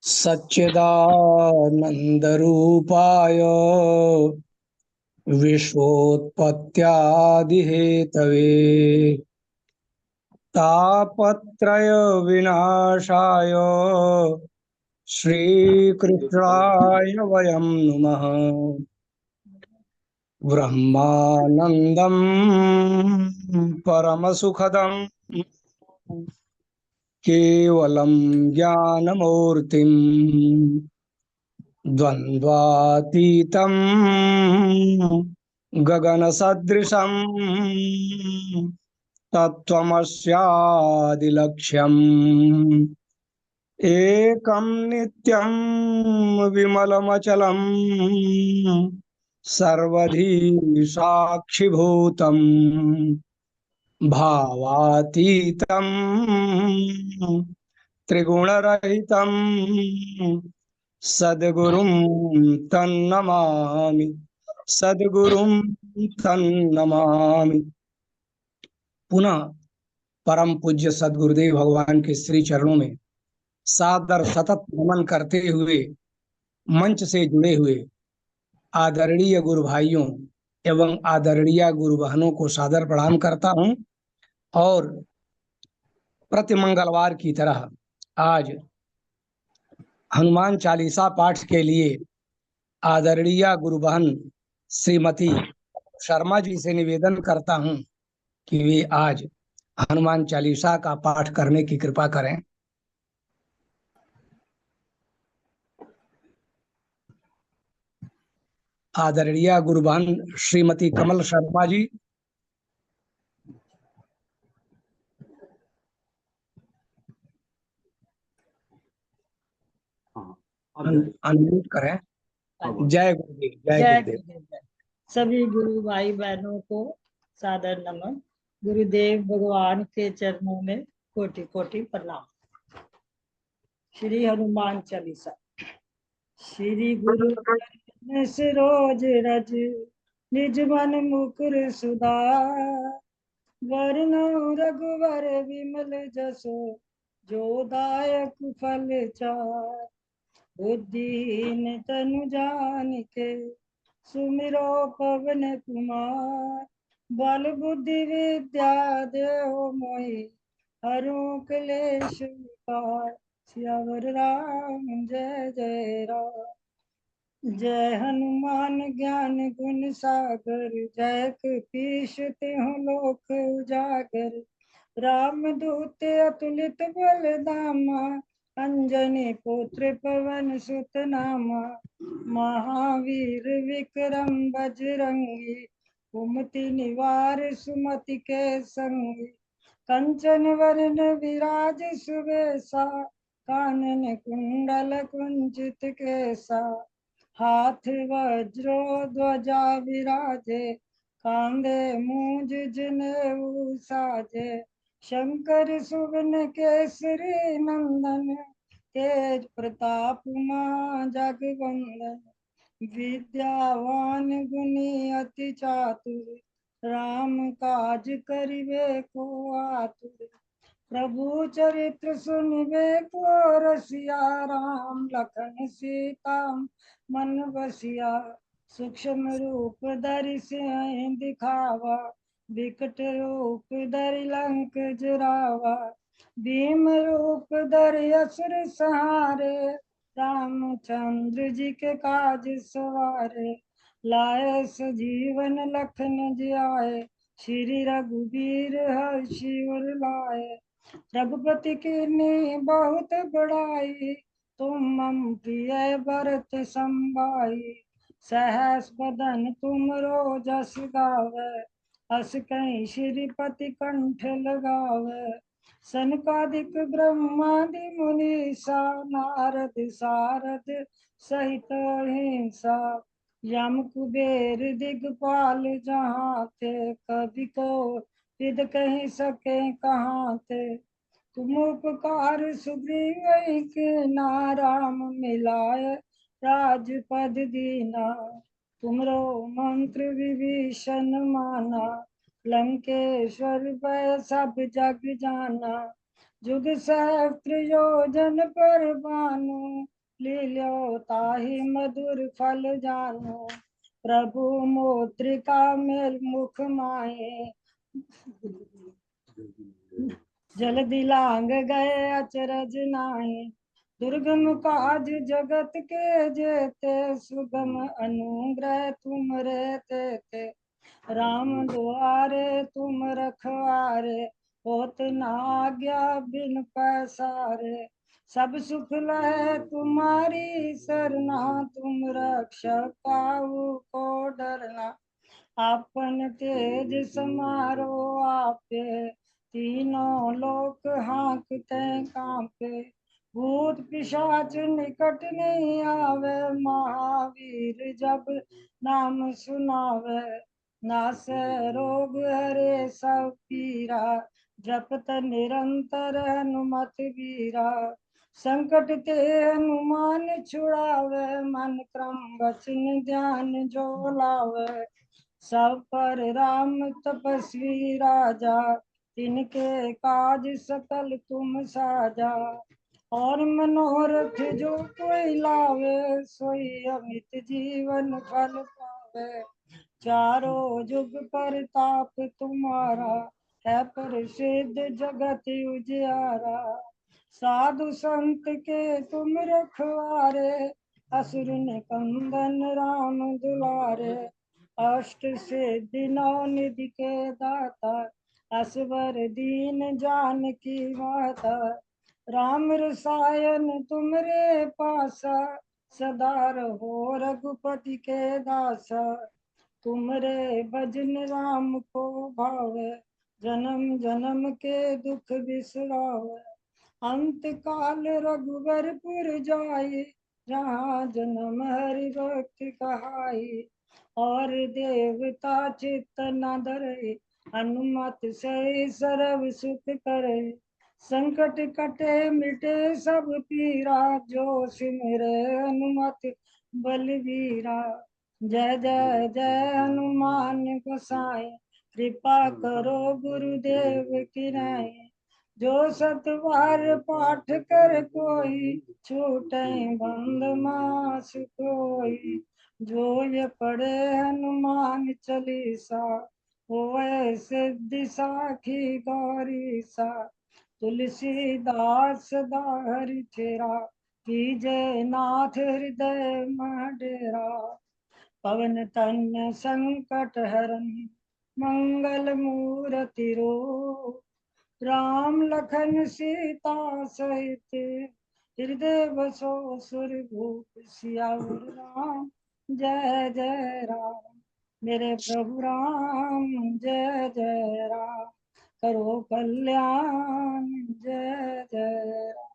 सच्चिदानन्दरूपाय विश्वोत्पत्त्यादिहेतवे तापत्रयविनाशाय श्रीकृष्णाय वयं नुमः। ब्रह्मानन्दं परमसुखदं केवलं ज्ञानमूर्तिम् द्वन्द्वातीतं गगनसदृशं तत्त्वमस्यादिलक्ष्यम् एकं नित्यं विमलमचलं सर्वधी साक्षिभूतं भावातीतं त्रिगुणरहितं सद्गुरुं तन्नमामि सद्गुरुं तन्नमामि। पुनः परम पूज्य सद्गुरुदेव भगवान के श्री चरणों में सादर सतत नमन करते हुए मंच से जुड़े हुए आदरणीय गुरु भाइयों एवं आदरणीय गुरु बहनों को सादर प्रणाम करता हूं। और प्रति मंगलवार की तरह आज हनुमान चालीसा पाठ के लिए आदरणीय गुरु बहन श्रीमती शर्मा जी से निवेदन करता हूं कि वे आज हनुमान चालीसा का पाठ करने की कृपा करें। आदरणीय गुरु बहन श्रीमती कमल शर्मा जी। अनम्यूट करें। जय गुरुदेव, जय गुरुदेव। सभी गुरु भाई बहनों को सादर नमन। गुरुदेव भगवान के चरणों में कोटि कोटि प्रणाम। श्री हनुमान चालीसा। श्री गुरु रोज रज निज मन मुकुर सुधार, वरनो रघुवर विमल जसो जो दायक फल चार। बुद्धिहीन तनु जानिके सुमिरो पवन कुमार, बल बुद्धि विद्या देहो मोहि हरहु क्लेश विकार। सियावर राम जय जय राम। जय हनुमान ज्ञान गुण सागर, जय कपीश तिहुँ लोक उजागर। राम दूत अतुलित बल धामा, अंजनी पुत्र पवन सुत नामा। महावीर विक्रम बजरंगी, कुमति निवार सुमति के संगी। कंचन वरण विराज सुबेसा, कानन कुंडल कुंचित केसा। हाथ वज्रो ध्वजा विराजे, कांधे मूंज जनेऊ साजे। शंकर सुवन केसरी नंदन, तेज प्रताप महा जगवंदन। विद्यावान गुणी अति चातुर, राम काज करिबे को आतुर। प्रभु चरित्र सुनिबे को रसिया, राम लखन सीता मन बसिया। सूक्ष्म रूप धरि सिंह दिखावा, विकट रूप धरि लंक जरावा। भीम रूप धरि असुर संहारे, रामचंद्र जी के काज सवारे। लाए सजीवन लखन जियाए, श्री रघुबीर हर्षि उर लाए। रघुपति कीन्ही बहुत बड़ाई, तुम मम प्रिय भरत संभाई। सहस बदन तुमरो जस गावे, अस कहीं श्रीपति कंठ लगावे। सनकादिक ब्रह्मादि मुनीसा, नारद सारद सहित अहिंसा। यम कुबेर दिगपाल जहाँ थे, कवि को विद कहीं सके कहाँ थे। तुम उपकार सुग्रीव के ना, राम मिलाय राजपद दीना। तुमरो मंत्र विभीषण माना, लंकेश्वर भय सब जग जाना। जुग सहस्त्र योजन पर बानो, लील्यो ताहि मधुर फल जानो। प्रभु मोत्रिका मेल मुख माहे, जल दिलांग गए अचरज नाहि। दुर्गम काज जगत के जेते, सुगम अनुग्रह तुम रे तेते। राम द्वारे तुम रखवारे, होत न आज्ञा बिन पैसारे। सब सुख लहे तुम्हारी सरना, तुम रक्षक काहू को डरना। आपन तेज समारो आपे, तीनों लोक हाँकते कांपे। भूत पिशाच निकट नहीं आवे, महावीर जब नाम सुनावे। नासे रोग हरे सब पीरा, जपत निरंतर हनुमत वीरा। संकट ते हनुमान छुड़ावे, मन क्रम वचन ध्यान जो लावे। सब पर राम तपस्वी राजा, तिनके काज सकल तुम साजा। और मनोरथ जो कोई लावे, सोई अमित जीवन फल पावे। चारों जुग परताप तुम्हारा, है प्रसिद्ध जगत उजियारा। साधु संत के तुम रखवारे, असुर निकंदन राम दुलारे। अष्ट सिद्धि नौ निधि के दाता, असवर दीन जानकी माता। राम रसायन तुमरे पासा, सदा रहो रघुपति के दासा। तुमरे भजन राम को भावे, जन्म जन्म के दुख बिसरावे। अंत काल रघुवरपुर जाई, जहाँ जन्म हरि भक्त कहाई। और देवता चित्त न धरे, हनुमत से सर्व सुख करे। संकट कटे मिटे सब पीरा, जो सिमरे हनुमत बलवीरा। जय जय जय हनुमान गोसाई, कृपा करो गुरुदेव की नाई। जो सतबार पाठ कर कोई, छूटे बंद मास कोई। जो ये पढ़े हनुमान चालीसा, होए सिद्धि साखी गौरी सा। तुलसीदास सदा हरि चेरा, कीजय नाथ हृदय मह डेरा। पवन तन्य संकट हरन, मंगल मूर्ति रूप। राम लखन सीता सहित, हृदय बसो सुरभूप। सियावर राम जय जय राम, मेरे प्रभु राम जय जय राम। करो कल्याण जय जय राम।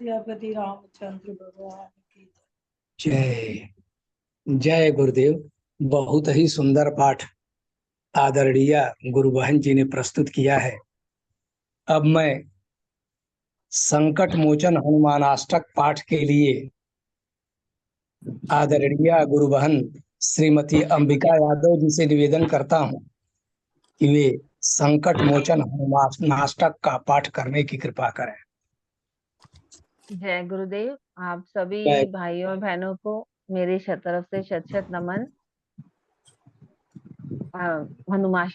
सियापति रामचंद्र भगवान की जय। जय गुरुदेव। बहुत ही सुंदर पाठ आदरणीय गुरु बहन जी ने प्रस्तुत किया है। अब मैं संकट मोचन हनुमानाष्टक पाठ के लिए आदरणीय गुरु बहन श्रीमती अंबिका यादव जी से निवेदन करता हूं कि वे संकट मोचन हनुमानाष्टक का पाठ करने की कृपा करें। जय गुरुदेव। आप सभी जय। भाइयों और बहनों को मेरी तरफ से शत शत नमन।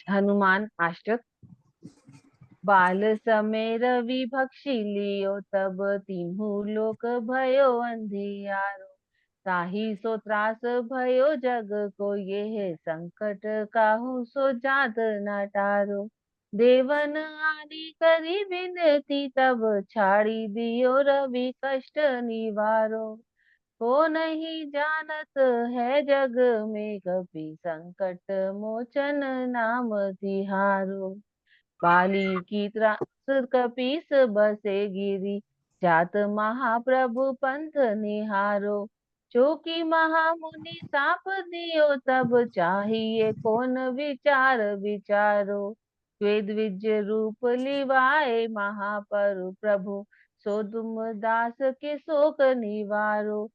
हनुमान अष्टक। बाल समय रवि भक्षी लियो, तब तीनू लोक भयो अंधियारो। ताहि सो त्रास भयो जग को, ये संकट काहू सो जात न टारो। देवन आदि करी विनती, तब छाड़ी दियो रवि कष्ट निवारो। को नहीं जानत है जग में, कपि संकट मोचन नाम तिहारो। बाली की त्रास कपीस बसे गिरी, जात महाप्रभु पंथ निहारो। चौकी महामुनि साप दियो, तब चाहिए कौन विचार विचारो। वेद विद्य रूप लिवाए महापरु प्रभु, सो तुम दास के शोक निवारो।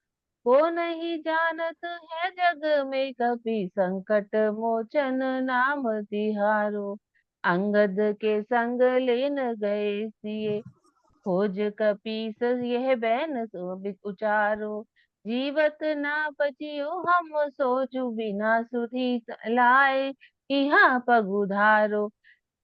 को नहीं जानत है जग में, कपि संकट मोचन नाम तिहारो। अंगद के संग लेन गए सिए, खोज कपीस यह बैन उचारो, जीवत ना बचियो हम सोचू बिना सुधी लाए, यहाँ पग उधारो।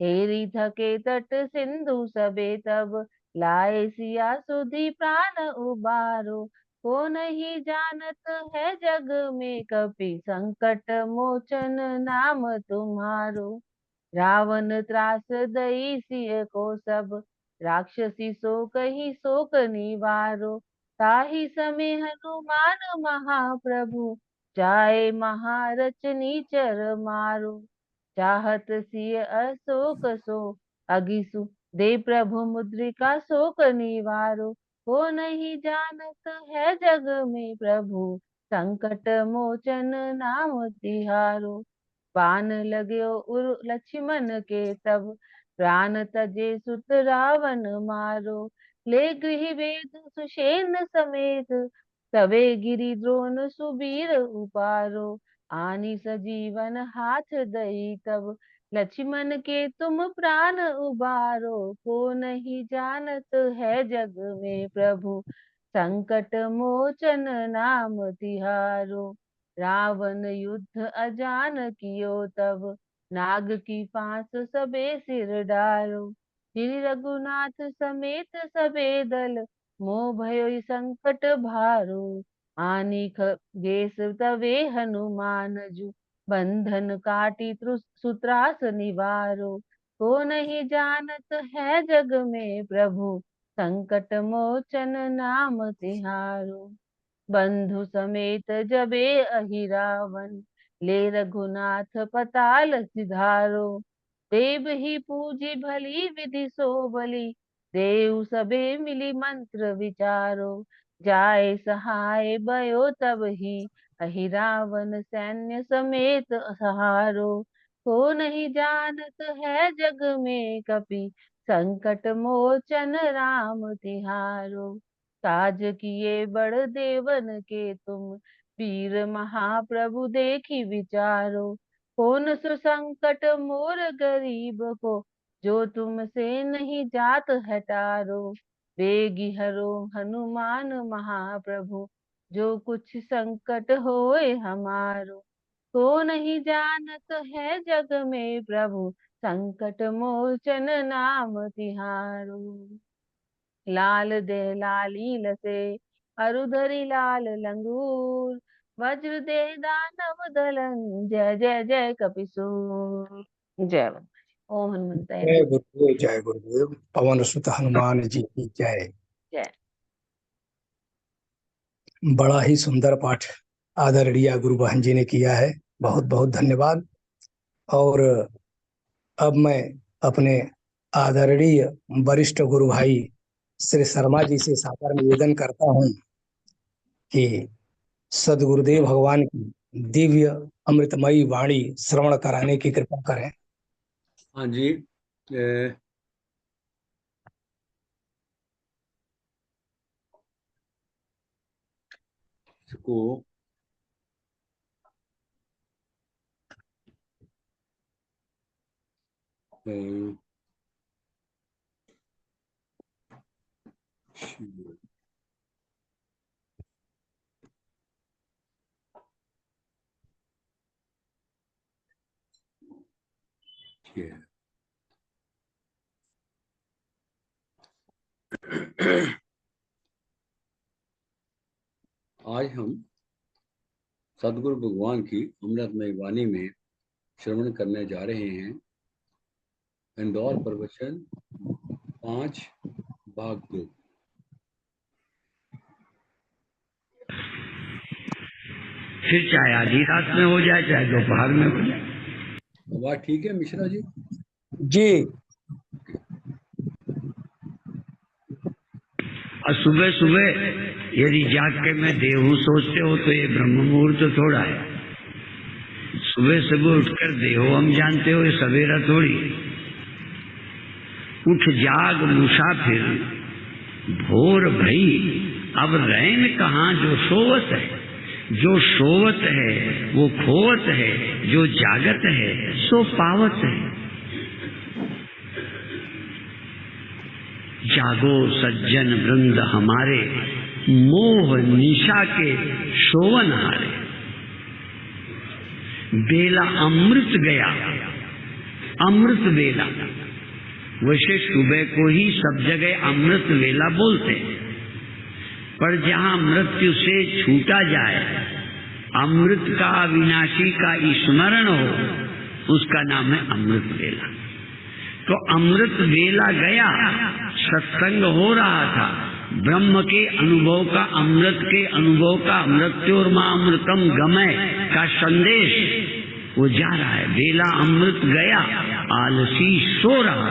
हेरी थके तट सिंधु सबे तब, लाए सिया सुधी प्राण उबारो। को नहीं जानत है जग में कपि संकट मोचन नाम तुम्हारो। रावण त्रास दई सिय को सब, राक्षसी सो कही शोक निवारो। ताहि समय हनुमान महाप्रभु, जाए महारच नीचर मारो। चाहत सिय अशोक सो, अगिसु दे प्रभु मुद्रिका शोक निवारो। को नहीं जानत है जग में प्रभु, संकट मोचन नाम तिहारो। बाण लग्यो उर लक्ष्मण के तब, प्राण तजे सुत रावण मारो। ले गृह वेद सुषेण समेत, तवे गिरि द्रोण सुबीर उपारो। आनी सजीवन हाथ दई तब, लक्ष्मण के तुम प्राण उबारो। को नहीं जानत है जग में प्रभु, संकट मोचन नाम तिहारो। रावण युद्ध अजान कियो तब, नाग की फांस सबे सिर डालो। श्री रघुनाथ समेत सबे दल, मोह भयो संकट भारो। आनी गेस तवे हनुमान जू, बंधन काटी सुत्रास निवारो। को नहीं जानत है जग में प्रभु, संकट मोचन नाम तिहारो। बंधु समेत जबे अहि रावण, ले रघुनाथ पताल सिधारो। देव ही पूजी भली विधि सो बलि, देव सबे मिली मंत्र विचारो। जाय सहाय भयो तब ही, अहि रावण सैन्य समेत सहारो। को नहीं जानत है जग में कपि, संकट मोचन राम तिहारो। काज किए बड़ देवन के तुम, वीर महाप्रभु देखी विचारो। कौन सु संकट मोर गरीब को, जो तुमसे नहीं जात है टारो। बेगी हरो हनुमान महाप्रभु, जो कुछ संकट होए हमारो। को नहीं जानत है जग में प्रभु, संकट मोचन नाम तिहारो। लाल दे लाली लसे, अरुधरी लाल लंगूर। वज्र दे दानव दलन, जय जय जय कपिसूर। जय बंदा जी। ओम हनुमंताय जय नमः। गुरुदेव, जय गुरुदेव। पवन सुत हनुमान जी की जय। जय। बड़ा ही सुंदर पाठ आदरणीय गुरु बहन जी ने किया है, बहुत बहुत धन्यवाद। और अब मैं अपने आदरणीय वरिष्ठ गुरु भाई श्री शर्मा जी से सादर निवेदन करता हूं कि सदगुरुदेव भगवान की दिव्य अमृतमयी वाणी श्रवण कराने की कृपा करें। हाँ जी, इसको आज हम सदगुरु भगवान की अमृतमय वाणी में श्रवण करने जा रहे हैं। इंदौर प्रवचन 5 भाग 2। फिर चाहे आधी रात में हो जाए चाहे दोपहर में हो जाए। आवाज ठीक है मिश्रा जी? जी। और सुबह सुबह यदि जाग के मैं देहू सोचते हो तो ये ब्रह्म मुहूर्त थोड़ा है। सुबह सुबह उठकर देहो हम जानते हो, ये सवेरा थोड़ी। उठ जाग मुसाफिर भोर भई, अब रैन कहाँ जो सोवत है। जो सोवत है वो खोवत है, जो जागत है सो पावत है। जागो सज्जन वृंद हमारे, मोह निशा के शोवन हारे। बेला अमृत गया, अमृत बेला। वैसे सुबह को ही सब जगह अमृत वेला बोलते हैं, पर जहां मृत्यु से छूटा जाए, अमृत का अविनाशी का स्मरण हो, उसका नाम है अमृत वेला। तो अमृत वेला गया, सत्संग हो रहा था, ब्रह्म के अनुभव का, अमृत के अनुभव का, मृत्योर्मा अमृतम गमय का संदेश वो जा रहा है। वेला अमृत गया, आलसी सो रहा।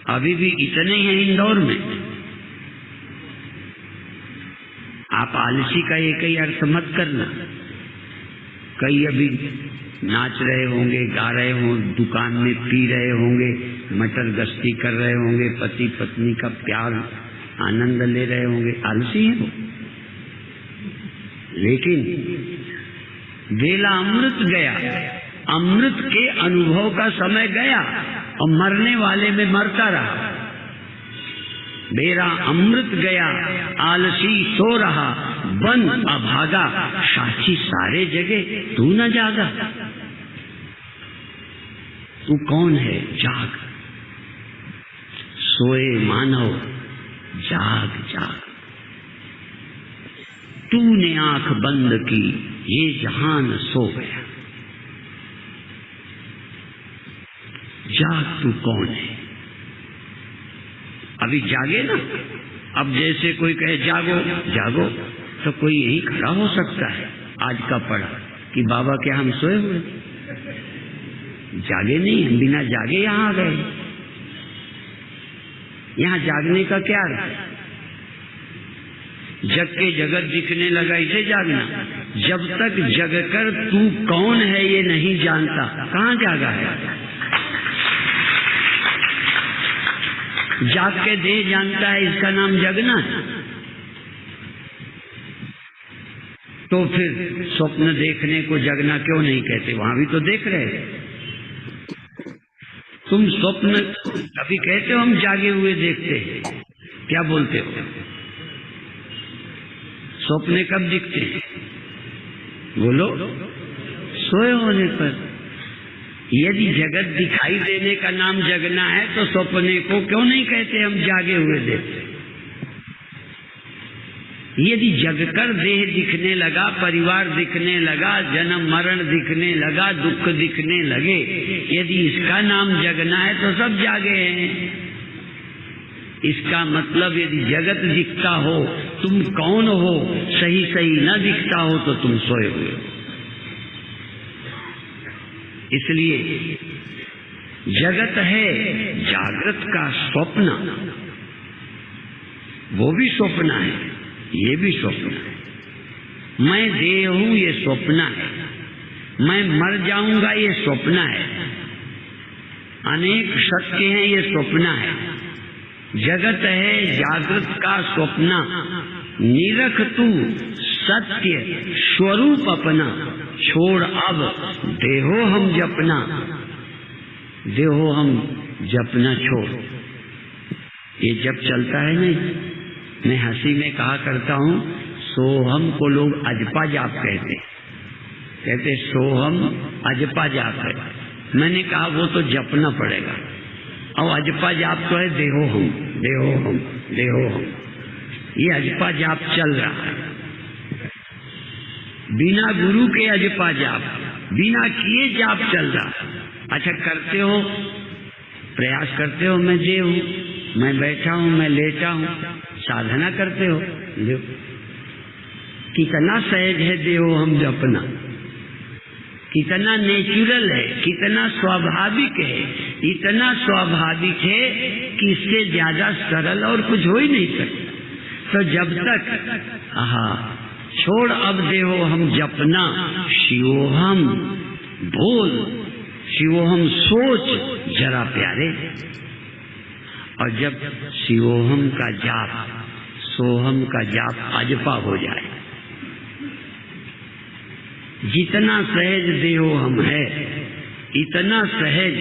अभी भी इतने हैं इंदौर में। आप आलसी का एक ही अर्थ मत करना। कई अभी नाच रहे होंगे, गा रहे होंगे, दुकान में पी रहे होंगे, मटर गश्ती कर रहे होंगे, पति पत्नी का प्यार आनंद ले रहे होंगे, आलसी है वो। लेकिन वेला अमृत गया, अमृत के अनुभव का समय गया और मरने वाले में मरता रहा। बेरा अमृत गया, आलसी सो रहा, बन अभागा, साक्षी सारे जगह तू न जागा। तू कौन है? जाग। सोए मानव जाग जाग। तूने आंख बंद की, ये जहान सो गया। जाग, तू कौन है? अभी जागे ना। अब जैसे कोई कहे जागो जागो, तो कोई यही खड़ा हो सकता है आज का पढ़ा कि बाबा क्या हम सोए हुए? जागे नहीं, हम बिना जागे यहां आ गए। यहां जागने का क्या अर्थ? जग के जगत दिखने लगा, इसे जागना। जब तक जगकर तू कौन है ये नहीं जानता, कहां जागा है? जाग के देह जानता है, इसका नाम जगना है। तो फिर स्वप्न देखने को जगना क्यों नहीं कहते? वहां भी तो देख रहे। तुम स्वप्न अभी कहते हो हम जागे हुए देखते हैं, क्या बोलते हो? स्वप्न कब दिखते हैं? बोलो। सोए होने पर। यदि जगत दिखाई देने का नाम जगना है तो सपने को क्यों नहीं कहते हम जागे हुए देखते? यदि जगकर देह दिखने लगा, परिवार दिखने लगा, जन्म मरण दिखने लगा, दुख दिखने लगे, यदि इसका नाम जगना है तो सब जागे हैं। इसका मतलब यदि जगत दिखता हो, तुम कौन हो सही सही न दिखता हो तो तुम सोए हुए हो। इसलिए जगत है जागृत का स्वप्न, वो भी स्वप्न है, ये भी स्वप्न है। मैं देह हूं, ये स्वप्न है। मैं मर जाऊंगा, ये स्वप्न है। अनेक सत्य हैं, ये स्वप्न है। जगत है जागृत का स्वप्न। निरख तू सत्य स्वरूप अपना, छोड़ अब देहो हम जपना। देहो हम जपना छोड़। ये जब चलता है नहीं, मैं हंसी में कहा करता हूं, सोहम को लोग अजपा जाप कहते सोहम अजपा जाप है। मैंने कहा वो तो जपना पड़ेगा, और अजपा जाप तो है देहो हम देहो हम देहो हम। ये अजपा जाप चल रहा है, बिना गुरु के अजपा जाप, बिना किए जाप चल रहा। अच्छा करते हो, प्रयास करते हो, मैं देव हूं, मैं बैठा हूं, मैं लेटा हूं, साधना करते हो। कितना सहज है देहो हम जपना, कितना नेचुरल है, कितना स्वाभाविक है। इतना स्वाभाविक है कि इससे ज्यादा सरल और कुछ हो ही नहीं सकता। तो जब तक छोड़ अब देहो हम जपना, शिवोहम बोल, शिवोहम सोच जरा प्यारे। और जब शिवोहम का जाप, सोहम का जाप अजपा हो जाए, जितना सहज देहो हम है, इतना सहज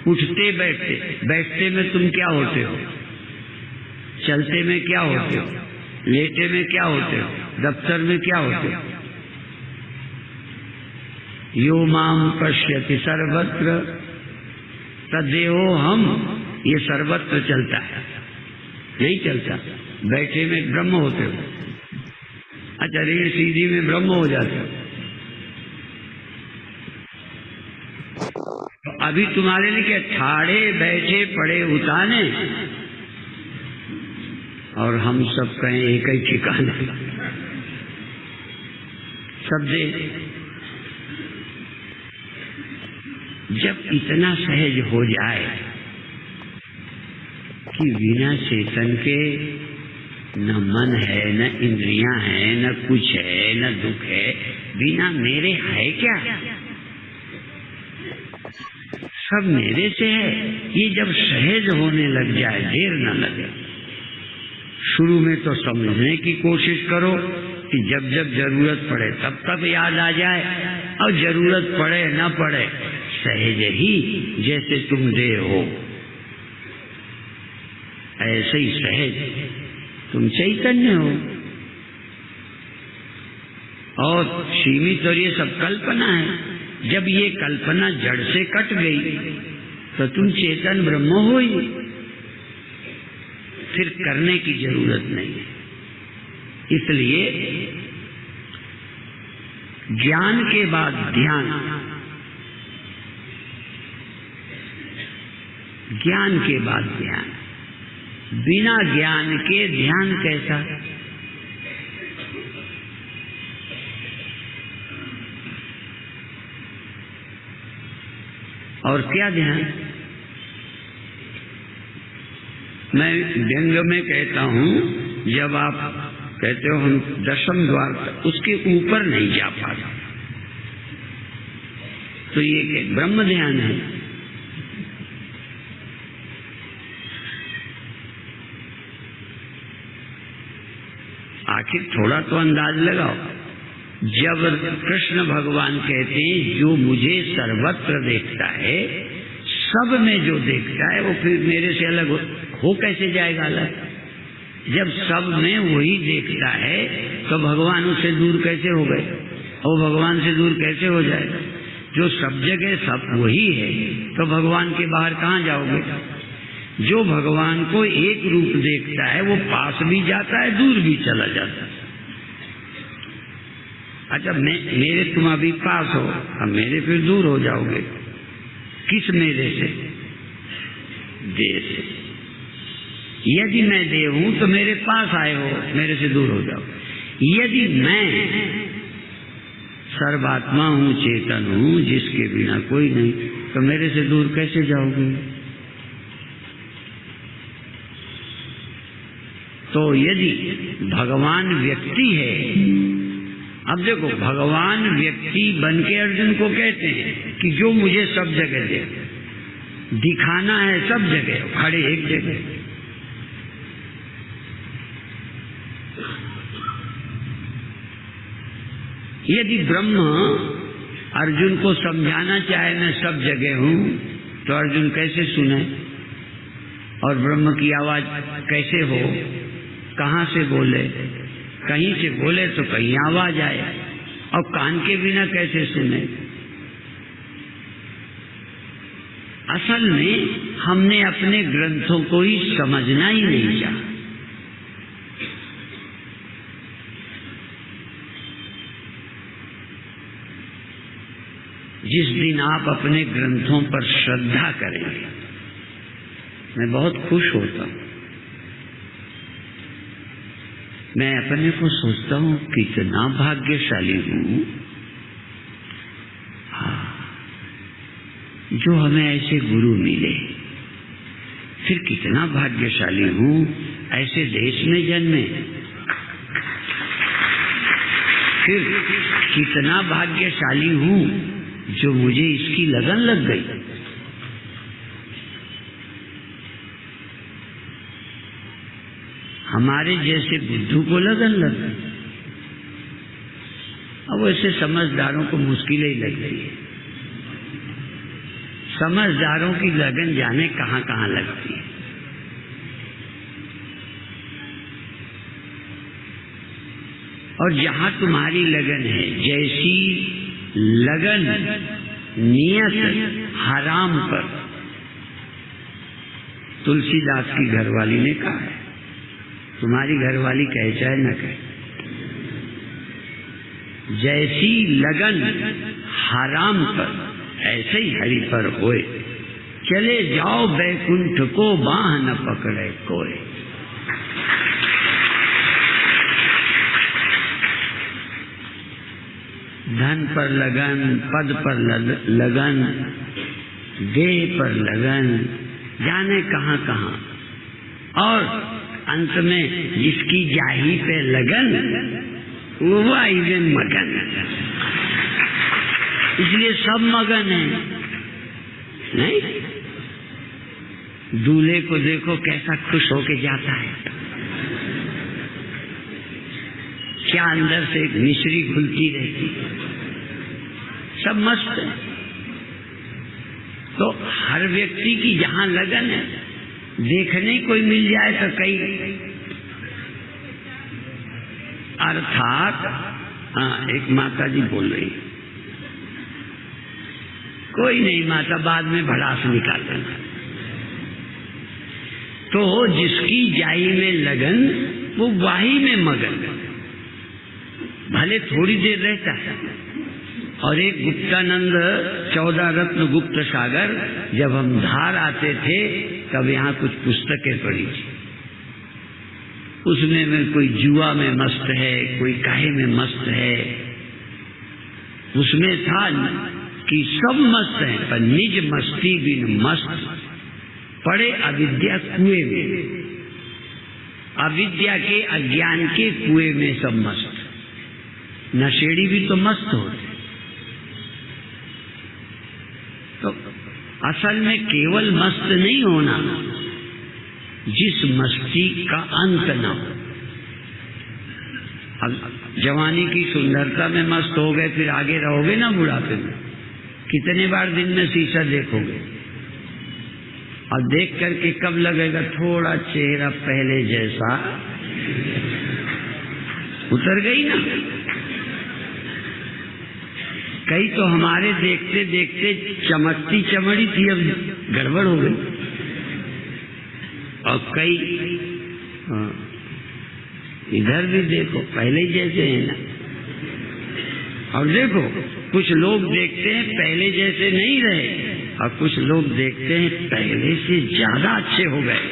उठते बैठते, बैठते में तुम क्या होते हो, चलते में क्या होते हो, लेटे में क्या होते हो, दफ्तर में क्या होते हो। यो माम पश्यति सर्वत्र तदेहो हम, ये सर्वत्र चलता है, नहीं चलता। बैठे में ब्रह्म होते हो, अच्छा रीढ़ सीधी में ब्रह्म हो जाते हो। तो अभी तुम्हारे लिए क्या, ठाड़े बैठे पड़े उताने, और हम सब कहें एक ही ठिकाने सब दे। जब इतना सहज हो जाए कि बिना चेतन के न मन है, न इंद्रियां हैं, न कुछ है, न दुख है, बिना मेरे है क्या, सब मेरे से है, ये जब सहज होने लग जाए, देर न लगे। शुरू में तो समझने की कोशिश करो कि जब जब जरूरत पड़े तब तब याद आ जाए, और जरूरत पड़े न पड़े सहज ही जैसे तुम देह हो ऐसे ही सहज तुम चैतन्य हो। और सीमित और ये सब कल्पना है। जब ये कल्पना जड़ से कट गई तो तुम चेतन ब्रह्म हो ही, फिर करने की जरूरत नहीं है। इसलिए ज्ञान के बाद ध्यान, ज्ञान के बाद ध्यान, बिना ज्ञान के ध्यान कैसा। और क्या ध्यान, मैं व्यंग में कहता हूं, जब आप कहते हो हम 10वें द्वार तक, उसके ऊपर नहीं जा पाता, तो ये ब्रह्म ध्यान है। आखिर थोड़ा तो अंदाज लगाओ। जब कृष्ण भगवान कहते हैं जो मुझे सर्वत्र देखता है, सब में जो देखता है वो फिर मेरे से अलग हो कैसे जाएगा अलग। जब सब में वही देखता है तो भगवान उससे दूर कैसे हो गए, और भगवान से दूर कैसे हो जाएगा। जो सब जगह सब वही है तो भगवान के बाहर कहाँ जाओगे। जो भगवान को एक रूप देखता है वो पास भी जाता है, दूर भी चला जाता है। अच्छा मेरे तुम अभी पास हो, अब मेरे फिर दूर हो जाओगे। किस मेरे से, देह से। यदि मैं देव हूं तो मेरे पास आए हो, मेरे से दूर हो जाओ। यदि मैं सर्वात्मा हूं, चेतन हूं, जिसके बिना कोई नहीं, तो मेरे से दूर कैसे जाओगे। तो यदि भगवान व्यक्ति है, अब देखो भगवान व्यक्ति बन के अर्जुन को कहते हैं कि जो मुझे सब जगह दे, दिखाना है सब जगह, खड़े एक जगह। यदि ब्रह्म अर्जुन को समझाना चाहे मैं सब जगह हूं, तो अर्जुन कैसे सुने, और ब्रह्म की आवाज कैसे हो, कहां से बोले। कहीं से बोले तो कहीं आवाज आए, और कान के बिना कैसे सुने। असल में हमने अपने ग्रंथों को ही समझना ही नहीं चाहा। जिस दिन आप अपने ग्रंथों पर श्रद्धा करेंगे, मैं बहुत खुश होता हूं। मैं अपने को सोचता हूं कितना भाग्यशाली हूं, जो हमें ऐसे गुरु मिले। फिर कितना भाग्यशाली हूं ऐसे देश में जन्मे। फिर कितना भाग्यशाली हूं जो मुझे इसकी लगन लग गई। हमारे जैसे बुद्धू को लगन लग गई, अब ऐसे समझदारों को मुश्किल ही लग रही है। समझदारों की लगन जाने कहाँ कहाँ लगती है। और जहां तुम्हारी लगन है, जैसी लगन नियत हराम पर, तुलसीदास की घरवाली ने कहा है, तुम्हारी घरवाली कहे चाहे न कहे, जैसी लगन हराम पर ऐसे ही हरि पर होए, चले जाओ बैकुंठ को बाह न पकड़े कोई। धन पर लगन, पद पर लगन, देह पर लगन, जाने कहाँ कहाँ, और अंत में जिसकी जाही पे लगन वो आई वे मगन। इसलिए सब मगन है, नहीं? दूल्हे को देखो कैसा खुश होके जाता है, क्या अंदर से एक मिश्री खुलती रहती, सब मस्त है। तो हर व्यक्ति की जहां लगन है, देखने कोई मिल जाए तो कई, अर्थात एक माता जी बोल रही, कोई नहीं माता, बाद में भड़ास निकाल देना। तो जिसकी जाई में लगन वो वाही में मगन, भले थोड़ी देर रहता है। और एक गुप्तानंद 14 रत्न गुप्त सागर, जब हम धार आते थे तब यहाँ कुछ पुस्तकें पढ़ी थी, उसमें में कोई जुआ में मस्त है, कोई काहे में मस्त है, उसमें था कि सब मस्त हैं पर निज मस्ती बिन मस्त पड़े अविद्या कुएं में, अविद्या के अज्ञान के कुएं में सब मस्त। नशेड़ी भी तो मस्त होते। तो असल में केवल मस्त नहीं होना, जिस मस्ती का अंत न हो। अब जवानी की सुंदरता में मस्त हो गए, फिर आगे रहोगे ना बुढ़ापे में, कितने बार दिन में शीशा देखोगे, और देख करके कब लगेगा थोड़ा चेहरा पहले जैसा, उतर गई ना। कई तो हमारे देखते देखते चमकती चमड़ी थी, अब गड़बड़ हो गई। और कई इधर भी देखो पहले जैसे है ना। और देखो कुछ लोग देखते हैं पहले जैसे नहीं रहे, और कुछ लोग देखते हैं पहले से ज्यादा अच्छे हो गए।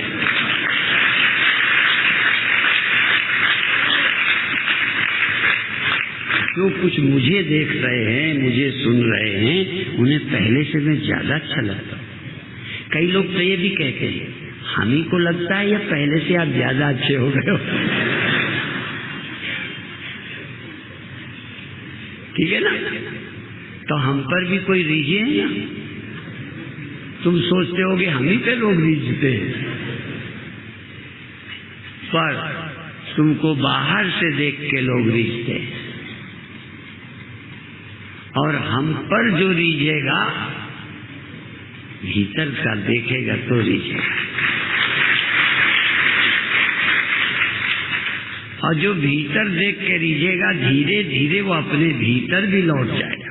जो कुछ मुझे देख रहे हैं, मुझे सुन रहे हैं, उन्हें पहले से मैं ज्यादा अच्छा लगता हूँ। कई लोग तो ये भी कहते हैं, हम ही को लगता है या पहले से आप ज्यादा अच्छे हो गए हो। ठीक है ना? तो हम पर भी कोई रीझे है ना? तुम सोचते होगे हम ही पे लोग रीझते हैं, पर तुमको बाहर से देख के लोग रीझते हैं, और हम पर जो रीझेगा भीतर का देखेगा तो रीझेगा। और जो भीतर देख के रीझेगा, धीरे धीरे वो अपने भीतर भी लौट जाएगा।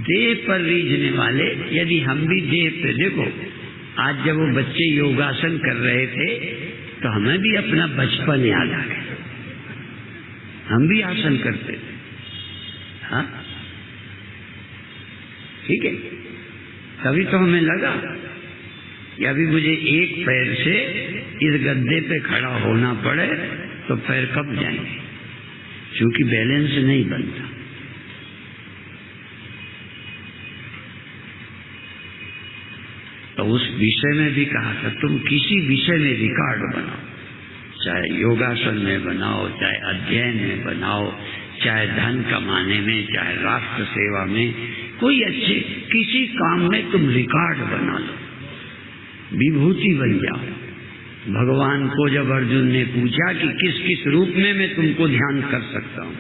देह पर रीझने वाले, यदि हम भी देह पे, देखो आज जब वो बच्चे योगासन कर रहे थे तो हमें भी अपना बचपन याद आ गया, हम भी आसन करते थे। हाँ ठीक है, तभी तो हमें लगा कि अभी मुझे एक पैर से इस गद्दे पे खड़ा होना पड़े तो पैर कब जाएंगे, क्योंकि बैलेंस नहीं बनता। तो उस विषय में भी कहा था, तुम किसी विषय में रिकॉर्ड बनाओ, चाहे योगासन में बनाओ, चाहे अध्ययन में बनाओ, चाहे धन कमाने में, चाहे राष्ट्र सेवा में, कोई अच्छे किसी काम में तुम रिकॉर्ड बना लो, विभूति बन जाओ। भगवान को जब अर्जुन ने पूछा कि किस किस रूप में मैं तुमको ध्यान कर सकता हूँ,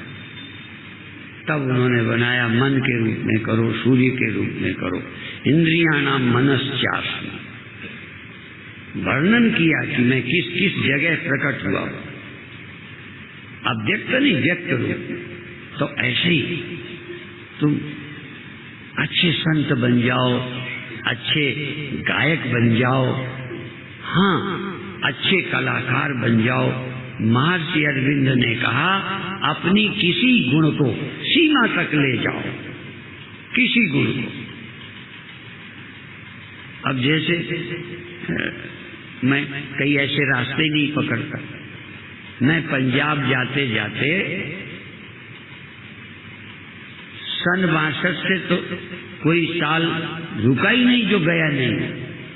तब उन्होंने बनाया मन के रूप में करो, सूर्य के रूप में करो। इंद्रियाणाम मनश्चास्मि, वर्णन किया कि मैं किस किस जगह प्रकट हुआ हूं। अव्यक्त नहीं, व्यक्त रूप। तो ऐसे ही तुम अच्छे संत बन जाओ, अच्छे गायक बन जाओ, हाँ अच्छे कलाकार बन जाओ। महर्षि अरविंद ने कहा अपनी किसी गुण को सीमा तक ले जाओ, किसी गुण को। अब जैसे मैं कई ऐसे रास्ते नहीं पकड़ता। मैं पंजाब जाते जाते सन 62 से तो कोई साल रुका ही नहीं जो गया नहीं।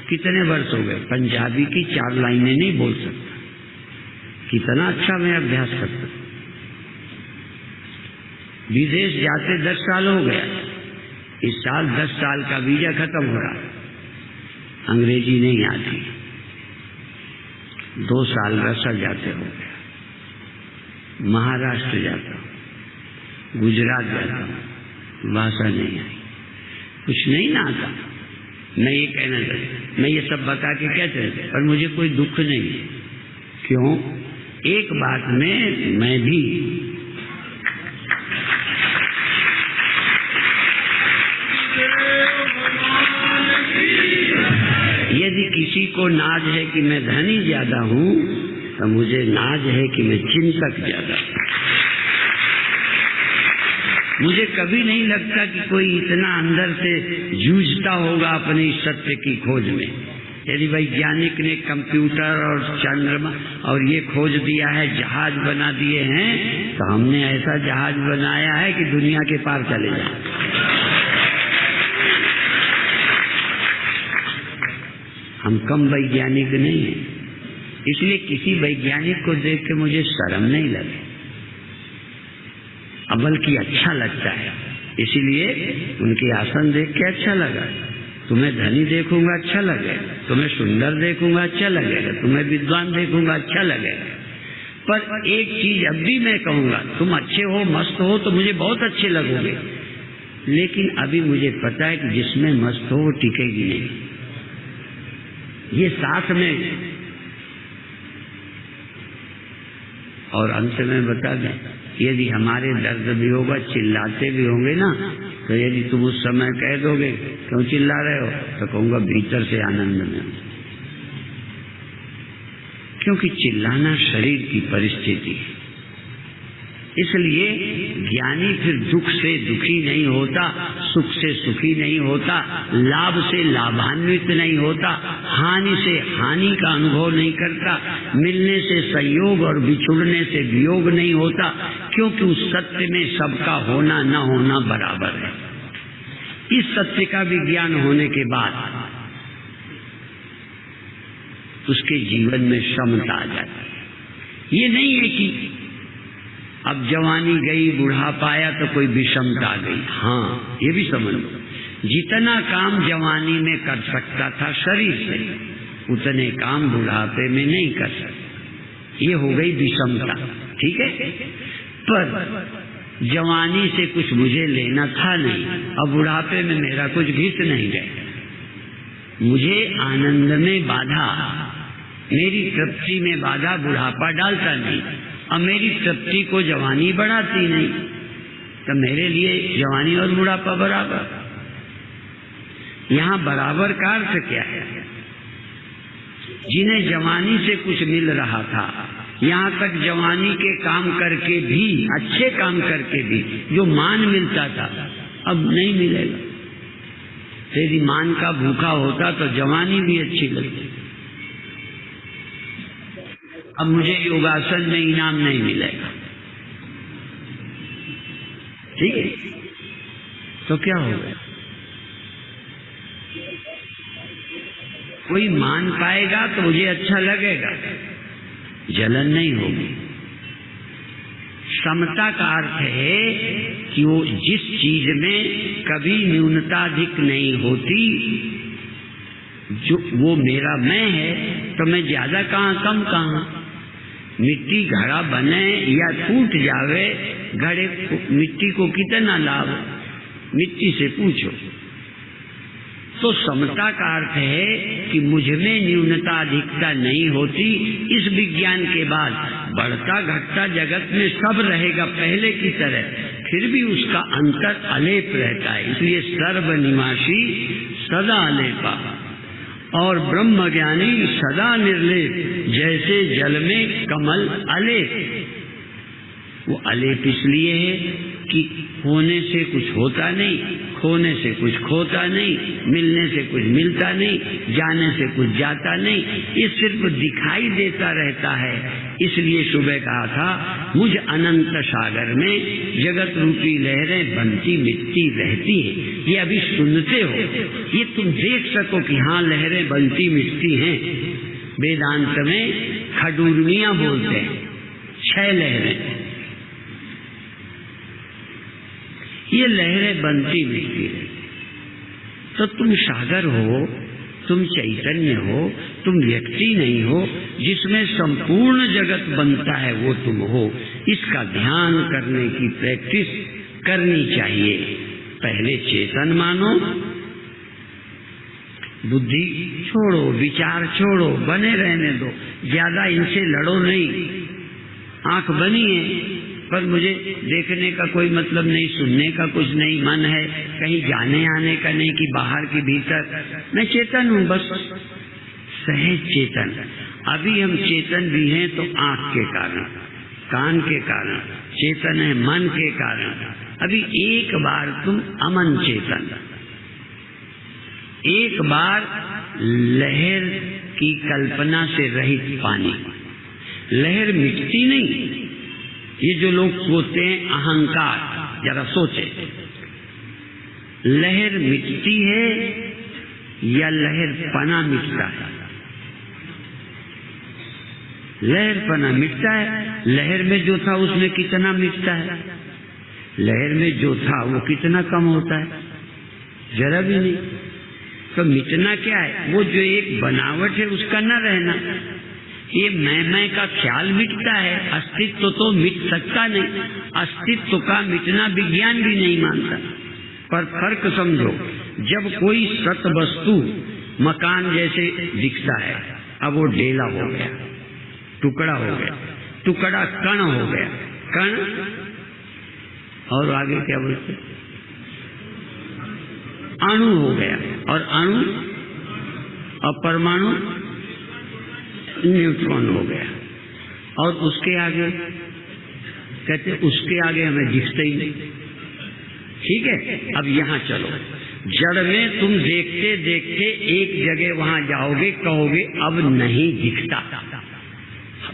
कितने वर्ष हो गए, पंजाबी की 4 लाइनें नहीं बोल सकता। कितना अच्छा मैं अभ्यास करता। विदेश जाते 10 साल हो गया। इस साल 10 साल का वीजा खत्म हो रहा। अंग्रेजी नहीं आती। 2 साल रसा जाते हो गया। महाराष्ट्र जाता हूँ, गुजरात जाता हूँ, भाषा नहीं आई, कुछ नहीं ना आता। मैं ये कहना चाहता, मैं ये सब बता के क्या चाहता, पर मुझे कोई दुख नहीं। क्यों? एक बात में मैं भी यदि किसी को नाज है कि मैं धनी ज्यादा हूं, तो मुझे नाज है कि मैं चिंतक ज्यादा हूं। मुझे कभी नहीं लगता कि कोई इतना अंदर से जूझता होगा अपने सत्य की खोज में। यदि वैज्ञानिक ने कंप्यूटर और चंद्रमा और ये खोज दिया है, जहाज बना दिए हैं, तो हमने ऐसा जहाज बनाया है कि दुनिया के पार चले जाए। हम कम वैज्ञानिक नहीं हैं, इसलिए किसी वैज्ञानिक को देख के मुझे शर्म नहीं लगे, बल्कि अच्छा लगता है। इसीलिए उनके आसन देख के अच्छा लगा। तुम्हें धनी देखूंगा अच्छा लगेगा, तुम्हें सुंदर देखूंगा अच्छा लगेगा, तुम्हें विद्वान देखूंगा अच्छा लगेगा। पर एक चीज अब भी मैं कहूंगा, तुम अच्छे हो, मस्त हो, तो मुझे बहुत अच्छे लगोगे। लेकिन अभी मुझे पता है कि जिसमें मस्त हो वो टिकेगी नहीं। ये साथ में। और अंत में बता दें, यदि हमारे दर्द भी होगा, चिल्लाते भी होंगे ना, तो यदि तुम उस समय कह दोगे क्यों चिल्ला रहे हो, तो कहूंगा भीतर से आनंद में। क्योंकि चिल्लाना शरीर की परिस्थिति है। इसलिए ज्ञानी फिर दुख से दुखी नहीं होता, सुख से सुखी नहीं होता, लाभ से लाभान्वित नहीं होता, हानि से हानि का अनुभव नहीं करता, मिलने से संयोग और बिछुड़ने से वियोग नहीं होता। क्योंकि उस सत्य में सबका होना न होना बराबर है। इस सत्य का विज्ञान होने के बाद उसके जीवन में समता आ जाती है। ये नहीं है कि अब जवानी गई, बुढ़ापा आया तो कोई विषमता आ गई। हाँ, ये भी समझ लो, जितना काम जवानी में कर सकता था शरीर से, उतने काम बुढ़ापे में नहीं कर सकता। ये हो गई विषमता, ठीक है। पर जवानी से कुछ मुझे लेना था नहीं, अब बुढ़ापे में मेरा कुछ घिस नहीं गया। मुझे आनंद में बाधा, मेरी तृप्ति में बाधा बुढ़ापा डालता नहीं, और मेरी तृप्ति को जवानी बढ़ाती नहीं। तो मेरे लिए जवानी और बुढ़ापा बराबर। यहाँ बराबर का अर्थ क्या है? जिन्हें जवानी से कुछ मिल रहा था, यहाँ तक जवानी के काम करके भी, अच्छे काम करके भी जो मान मिलता था, अब नहीं मिलेगा। यदि मान का भूखा होता तो जवानी भी अच्छी लगती। अब मुझे योगासन में इनाम नहीं मिलेगा, ठीक है, तो क्या होगा? कोई मान पाएगा तो मुझे अच्छा लगेगा, जलन नहीं होगी। समता का अर्थ है कि वो जिस चीज में कभी न्यूनता अधिक नहीं होती, जो वो मेरा मैं है, तो मैं ज्यादा कहाँ कम कहाँ। मिट्टी घड़ा बने या टूट जावे, घड़े मिट्टी को कितना लाभ, मिट्टी से पूछो। तो समता का अर्थ है कि मुझ में न्यूनता अधिकता नहीं होती। इस विज्ञान के बाद बढ़ता घटता जगत में सब रहेगा पहले की तरह, फिर भी उसका अंतर अलेप रहता है, इसलिए सर्वनिवासी सदा अलेपा और ब्रह्म ज्ञानी सदा निर्लेप, जैसे जल में कमल अलेप। वो अलेप इसलिए है कि होने से कुछ होता नहीं, खोने से कुछ खोता नहीं, मिलने से कुछ मिलता नहीं, जाने से कुछ जाता नहीं, ये सिर्फ दिखाई देता रहता है। इसलिए सुबह कहा था, मुझ अनंत सागर में जगत रूपी लहरें बनती मिटती रहती है। ये अभी सुनते हो, ये तुम देख सको कि हाँ लहरें बनती मिटती हैं। वेदांत में खडूरनियां बोलते हैं, 6 लहरें। ये लहरें बनती मिलती है। तो तुम सागर हो, तुम चैतन्य हो, तुम व्यक्ति नहीं हो, जिसमें संपूर्ण जगत बनता है वो तुम हो। इसका ध्यान करने की प्रैक्टिस करनी चाहिए। पहले चेतन मानो, बुद्धि छोड़ो, विचार छोड़ो, बने रहने दो, ज्यादा इनसे लड़ो नहीं। आंख बनी है पर मुझे देखने का कोई मतलब नहीं, सुनने का कुछ नहीं, मन है कहीं जाने आने का नहीं कि बाहर की भीतर। मैं चेतन हूँ, बस सहज चेतन। अभी हम चेतन भी हैं तो आंख के कारण, कान के कारण, चेतन है मन के कारण। अभी एक बार तुम अमन चेतन, एक बार लहर की कल्पना से रहित पानी। लहर मिटती नहीं। ये जो लोग सोचते हैं अहंकार, जरा सोचे, लहर मिटती है या लहर पना मिटता है? लहर पना मिटता है। लहर में जो था उसमें कितना मिटता है? लहर में जो था वो कितना कम होता है? जरा भी नहीं। तो मिटना क्या है? वो जो एक बनावट है उसका न रहना। ये मैं का ख्याल मिटता है, अस्तित्व तो मिट सकता नहीं। अस्तित्व का मिटना विज्ञान भी नहीं मानता। पर फर्क समझो, जब कोई सत वस्तु मकान जैसे दिखता है, अब वो ढेला हो गया, टुकड़ा हो गया, टुकड़ा कण हो गया, कण और आगे क्या बोलते, अणु हो गया, और अणु और परमाणु न्यूट्रॉन हो गया, और उसके आगे कहते उसके आगे हमें दिखते ही नहीं। ठीक है, अब यहाँ चलो, जड़ में तुम देखते देखते एक जगह वहां जाओगे, कहोगे अब नहीं दिखता।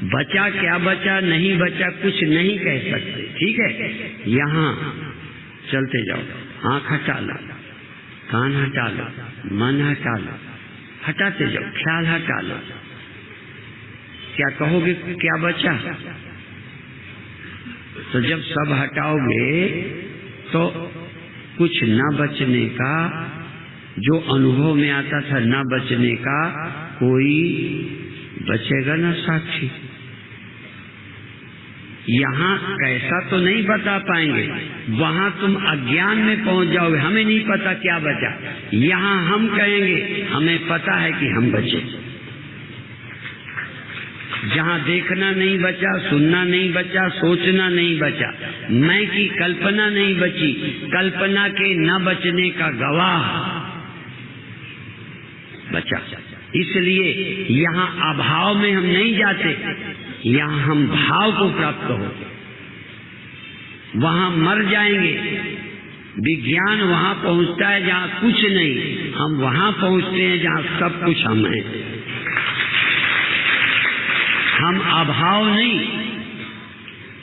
बचा क्या बचा, नहीं बचा, कुछ नहीं कह सकते। ठीक है, यहाँ चलते जाओ, आंख हटा लो, कान हटा लो, मन हटा लो, हटाते जाओ, ख्याल हटा लो। क्या कहोगे क्या बचा? तो जब सब हटाओगे तो कुछ न बचने का, जो अनुभव में आता था न बचने का, कोई बचेगा न साक्षी। यहाँ कैसा तो नहीं बता पाएंगे, वहां तुम अज्ञान में पहुंच जाओगे, हमें नहीं पता क्या बचा। यहाँ हम कहेंगे हमें पता है कि हम बचे। जहाँ देखना नहीं बचा, सुनना नहीं बचा, सोचना नहीं बचा, मैं की कल्पना नहीं बची, कल्पना के न बचने का गवाह बचा। इसलिए यहाँ अभाव में हम नहीं जाते, यहाँ हम भाव को प्राप्त हो, वहाँ मर जाएंगे। विज्ञान वहाँ पहुँचता है जहाँ कुछ नहीं, हम वहाँ पहुँचते हैं जहाँ सब कुछ हम हैं। हम अभाव नहीं।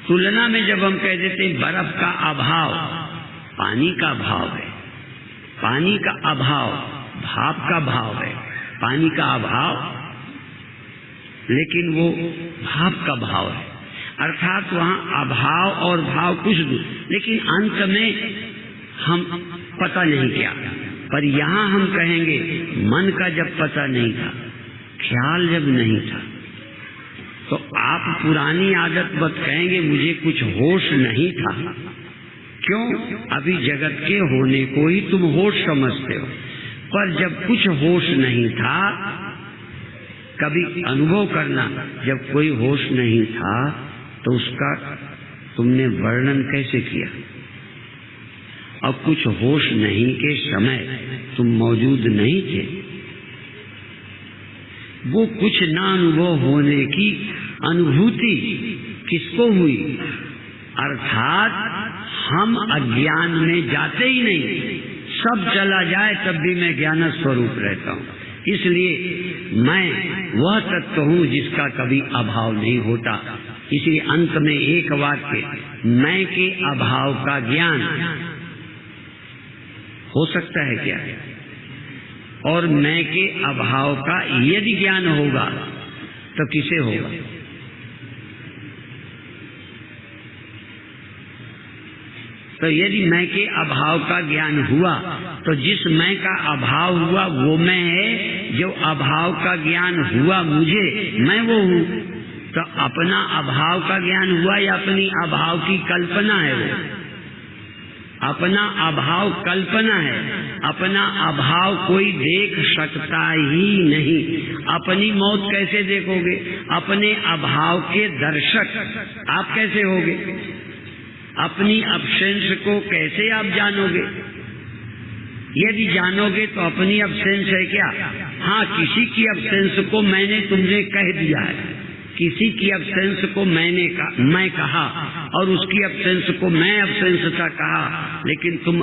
तुलना में जब हम कह देते हैं बर्फ का अभाव, पानी का भाव है, पानी का अभाव भाप का भाव है, पानी का अभाव लेकिन वो भाप का भाव है। अर्थात वहाँ अभाव और भाव कुछ दूर, लेकिन अंत में हम पता नहीं क्या। पर यहाँ हम कहेंगे मन का जब पता नहीं था, ख्याल जब नहीं था, तो आप पुरानी आदत मत कहेंगे मुझे कुछ होश नहीं था। क्यों? अभी जगत के होने को ही तुम होश समझते हो, पर जब कुछ होश नहीं था, कभी अनुभव करना, जब कोई होश नहीं था तो उसका तुमने वर्णन कैसे किया? और कुछ होश नहीं के समय तुम मौजूद नहीं थे। वो कुछ ना अनुभव होने की अनुभूति किसको हुई? अर्थात हम अज्ञान में जाते ही नहीं, सब चला जाए तब भी मैं ज्ञान स्वरूप रहता हूँ। इसलिए मैं वह तत्व हूँ जिसका कभी अभाव नहीं होता। इसलिए अंत में एक वाक्य, मैं के अभाव का ज्ञान हो सकता है क्या? और मैं के अभाव का यदि ज्ञान होगा तो किसे होगा? तो यदि मैं के अभाव का ज्ञान हुआ तो जिस मैं का अभाव हुआ वो मैं है, जो अभाव का ज्ञान हुआ मुझे, मैं वो हूँ। तो अपना अभाव का ज्ञान हुआ या अपनी अभाव की कल्पना है? वो अपना अभाव कल्पना है। अपना अभाव कोई देख सकता ही नहीं। अपनी मौत कैसे देखोगे? अपने अभाव के दर्शक आप कैसे होगे? अपनी अब्सेंस को कैसे आप जानोगे? यदि जानोगे तो अपनी अब्सेंस है क्या? हाँ, किसी की अब्सेंस को मैंने तुमने कह दिया है, किसी की अब्सेंस को मैं कहा और उसकी अब्सेंस को मैं अब्सेंसता कहा, लेकिन तुम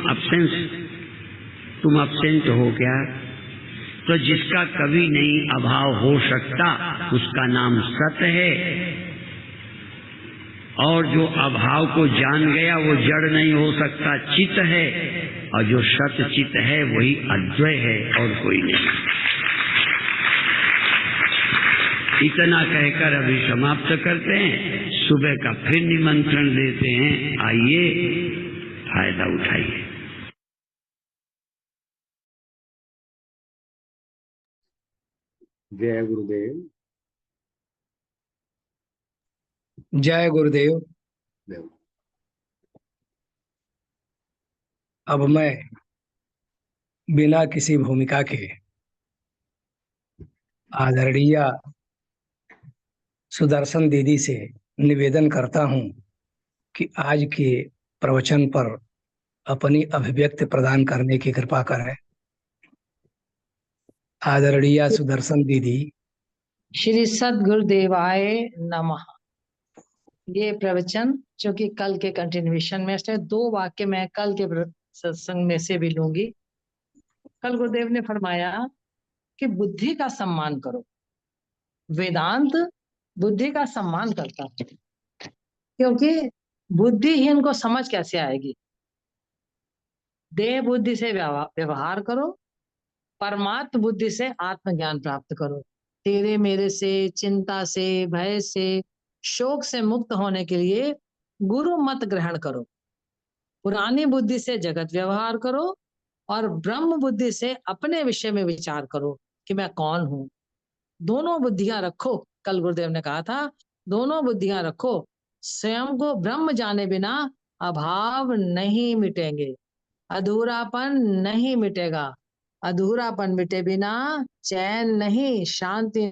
अब्सेंट हो क्या? तो जिसका कभी नहीं अभाव हो सकता उसका नाम सत है, और जो अभाव को जान गया वो जड़ नहीं हो सकता, चित है, और जो सत चित है वही अद्वय है और कोई नहीं। इतना कहकर अभी समाप्त करते हैं। सुबह का फिर निमंत्रण देते हैं, आइए फायदा उठाइए। जय गुरुदेव। जय गुरुदेव। देव। अब मैं बिना किसी भूमिका के आदरणीय सुदर्शन दीदी से निवेदन करता हूं कि आज के प्रवचन पर अपनी अभिव्यक्ति प्रदान करने की कृपा करें। आदरणीय सुदर्शन दीदी। श्री सद्गुरुदेवाय नमः। ये प्रवचन जो कि कल के कंटिन्यूएशन में से 2 वाक्य मैं कल के सत्संग में से भी लूंगी। कल गुरुदेव ने फरमाया कि बुद्धि का सम्मान करो। वेदांत बुद्धि का सम्मान करता है, क्योंकि बुद्धिहीन को समझ कैसे आएगी। देह बुद्धि से व्यवहार करो, परमात्म बुद्धि से आत्मज्ञान प्राप्त करो। तेरे मेरे से, चिंता से, भय से, शोक से मुक्त होने के लिए गुरु मत ग्रहण करो। पुरानी बुद्धि से जगत व्यवहार करो और ब्रह्म बुद्धि से अपने विषय में विचार करो कि मैं कौन हूं। दोनों बुद्धियां रखो। कल गुरुदेव ने कहा था दोनों बुद्धियां रखो। स्वयं को ब्रह्म जाने बिना अभाव नहीं मिटेंगे, अधूरापन नहीं मिटेगा। अधूरापन मिटे बिना चैन नहीं, शांति।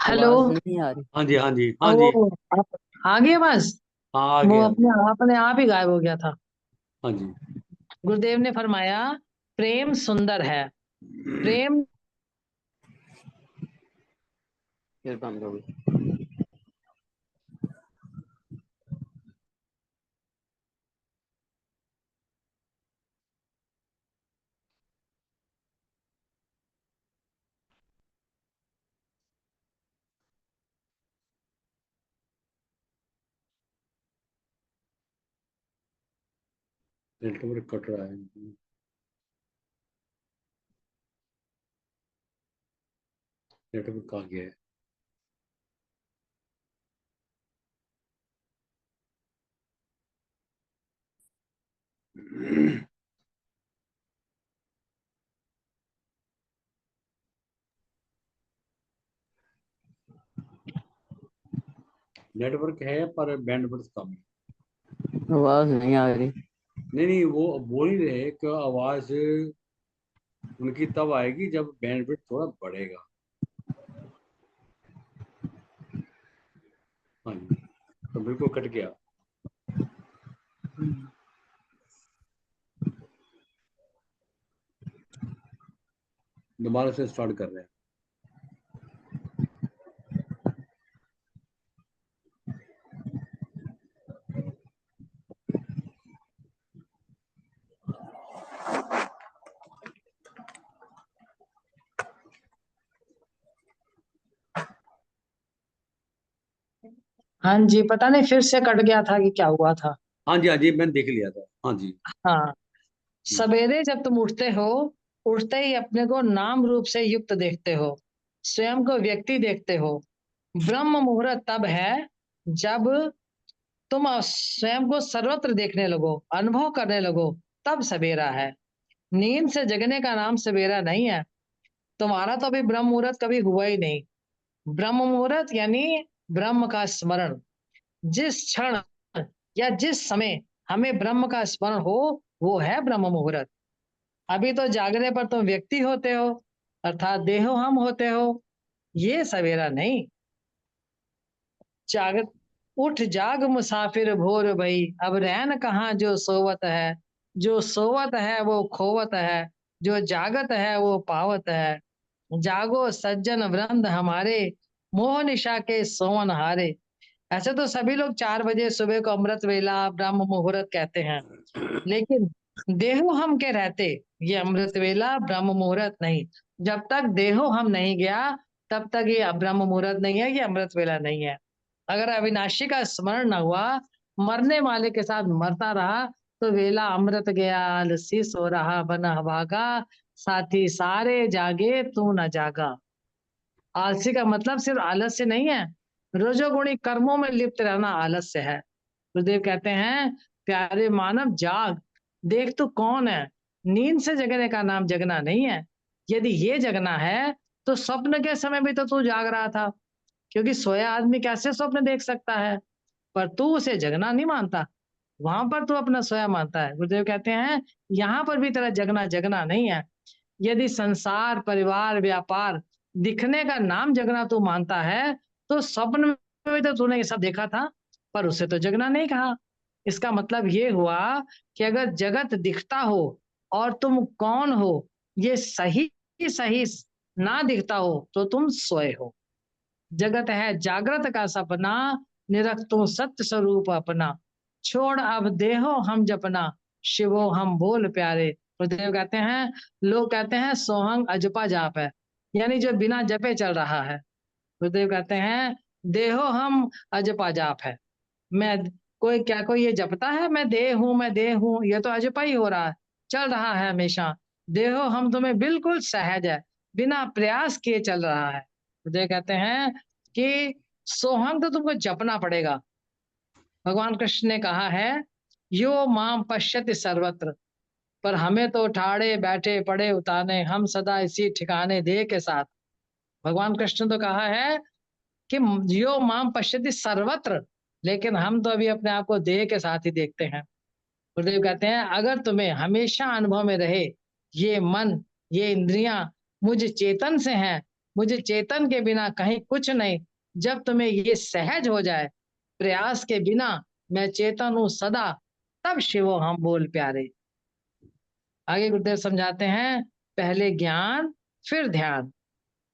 हेलो। आवाज नहीं आ रही। हाँ जी, हाँ जी, हाँ जी। ओ, आ गई बस। हाँ, आ वो गया। अपने आप ही गायब हो गया था। हाँ जी। गुरुदेव ने फरमाया प्रेम सुंदर है। प्रेम फिर बंद हो गई। नेटवर्क कट रहा है। नेटवर्क कहाँ गया है? नेटवर्क है पर बैंडविड्थ कम है। आवाज नहीं आ रही। नहीं, वो बोल ही रहे कि आवाज उनकी तब आएगी जब बैंडविड्थ थोड़ा बढ़ेगा। हाँ जी, तो बिल्कुल कट गया। दोबारा से स्टार्ट कर रहे हैं। हाँ जी, पता नहीं फिर से कट गया था कि क्या हुआ था। हाँ जी, मैंने देख लिया था। हाँ जी। हाँ, सवेरे जब तुम उठते हो, उठते ही अपने को नाम रूप से युक्त देखते हो, स्वयं को व्यक्ति देखते हो। ब्रह्म मुहूर्त तब है जब तुम स्वयं को सर्वत्र देखने लगो, अनुभव करने लगो, तब सवेरा है। नींद से जगने का नाम सवेरा नहीं है। तुम्हारा तो अभी ब्रह्म मुहूर्त कभी हुआ ही नहीं। ब्रह्म मुहूर्त यानी ब्रह्म का स्मरण। जिस क्षण या जिस समय हमें ब्रह्म का स्मरण हो, वो है ब्रह्म मुहूर्त। अभी तो जागने पर तुम व्यक्ति होते हो, अर्थात देहो हम होते हो, ये सवेरा नहीं। जाग उठ जाग मुसाफिर भोर भई, अब रैन कहाँ जो सोवत है। जो सोवत है वो खोवत है, जो जागत है वो पावत है। जागो सज्जन वृंद हमारे, मोह निशा के सोवन हारे। ऐसे तो सभी लोग 4 बजे सुबह को अमृत वेला ब्रह्म मुहूर्त कहते हैं, लेकिन देहो हम के रहते ये अमृत वेला ब्रह्म मुहूर्त नहीं। जब तक देहो हम नहीं गया, तब तक ये ब्रह्म मुहूर्त नहीं है, ये अमृत वेला नहीं है। अगर अविनाशी का स्मरण न हुआ, मरने वाले के साथ मरता रहा, तो वेला अमृत गया, लस्सी सो रहा बना भागा, साथी सारे जागे तू न जागा। आलसी का मतलब सिर्फ आलस्य नहीं है, रजोगुणी कर्मों में लिप्त रहना आलस्य है। गुरुदेव कहते हैं, प्यारे मानव जाग, देख तू कौन है। नींद से जगने का नाम जगना नहीं है। यदि ये जगना है, तो स्वप्न के समय भी तो तू जाग रहा था, क्योंकि सोया आदमी कैसे स्वप्न देख सकता है। पर तू उसे जगना नहीं मानता, वहां पर तू अपना सोया मानता है। गुरुदेव कहते हैं, यहाँ पर भी तेरा जगना जगना नहीं है। यदि संसार परिवार व्यापार दिखने का नाम जगना तू मानता है, तो स्वप्न में भी तो तूने ये सब देखा था, पर उसे तो जगना नहीं कहा। इसका मतलब ये हुआ कि अगर जगत दिखता हो और तुम कौन हो ये सही सही ना दिखता हो, तो तुम सोए हो। जगत है जागृत का सपना, निरख तू सत्य स्वरूप अपना। छोड़ अब देहो हम जपना, शिवो हम बोल प्यारे। गुरुदेव कहते हैं, लोग कहते हैं सोहंग अजपा जाप है, यानी जो बिना जपे चल रहा है। गुरुदेव कहते हैं, देहो हम अजपा जाप है। मैं कोई ये जपता है मैं देह हूं, ये तो अजपा ही हो रहा है, चल रहा है हमेशा। देहो हम तुम्हें बिल्कुल सहज है, बिना प्रयास किए चल रहा है। गुरुदेव कहते हैं कि सोहंग तो तुमको जपना पड़ेगा। भगवान कृष्ण ने कहा है, यो माम पश्यति सर्वत्र, पर हमें तो ठाड़े बैठे पड़े उताने, हम सदा इसी ठिकाने देह के साथ। भगवान कृष्ण ने तो कहा है कि यो माम पश्यति सर्वत्र, लेकिन हम तो अभी अपने आप को देह के साथ ही देखते हैं। गुरुदेव कहते हैं, अगर तुम्हें हमेशा अनुभव में रहे ये मन ये इंद्रियां मुझ चेतन से हैं, मुझे चेतन के बिना कहीं कुछ नहीं, जब तुम्हें ये सहज हो जाए प्रयास के बिना मैं चेतन हूं सदा, तब शिवो हम बोल प्यारे। आगे गुरुदेव समझाते हैं, पहले ज्ञान फिर ध्यान।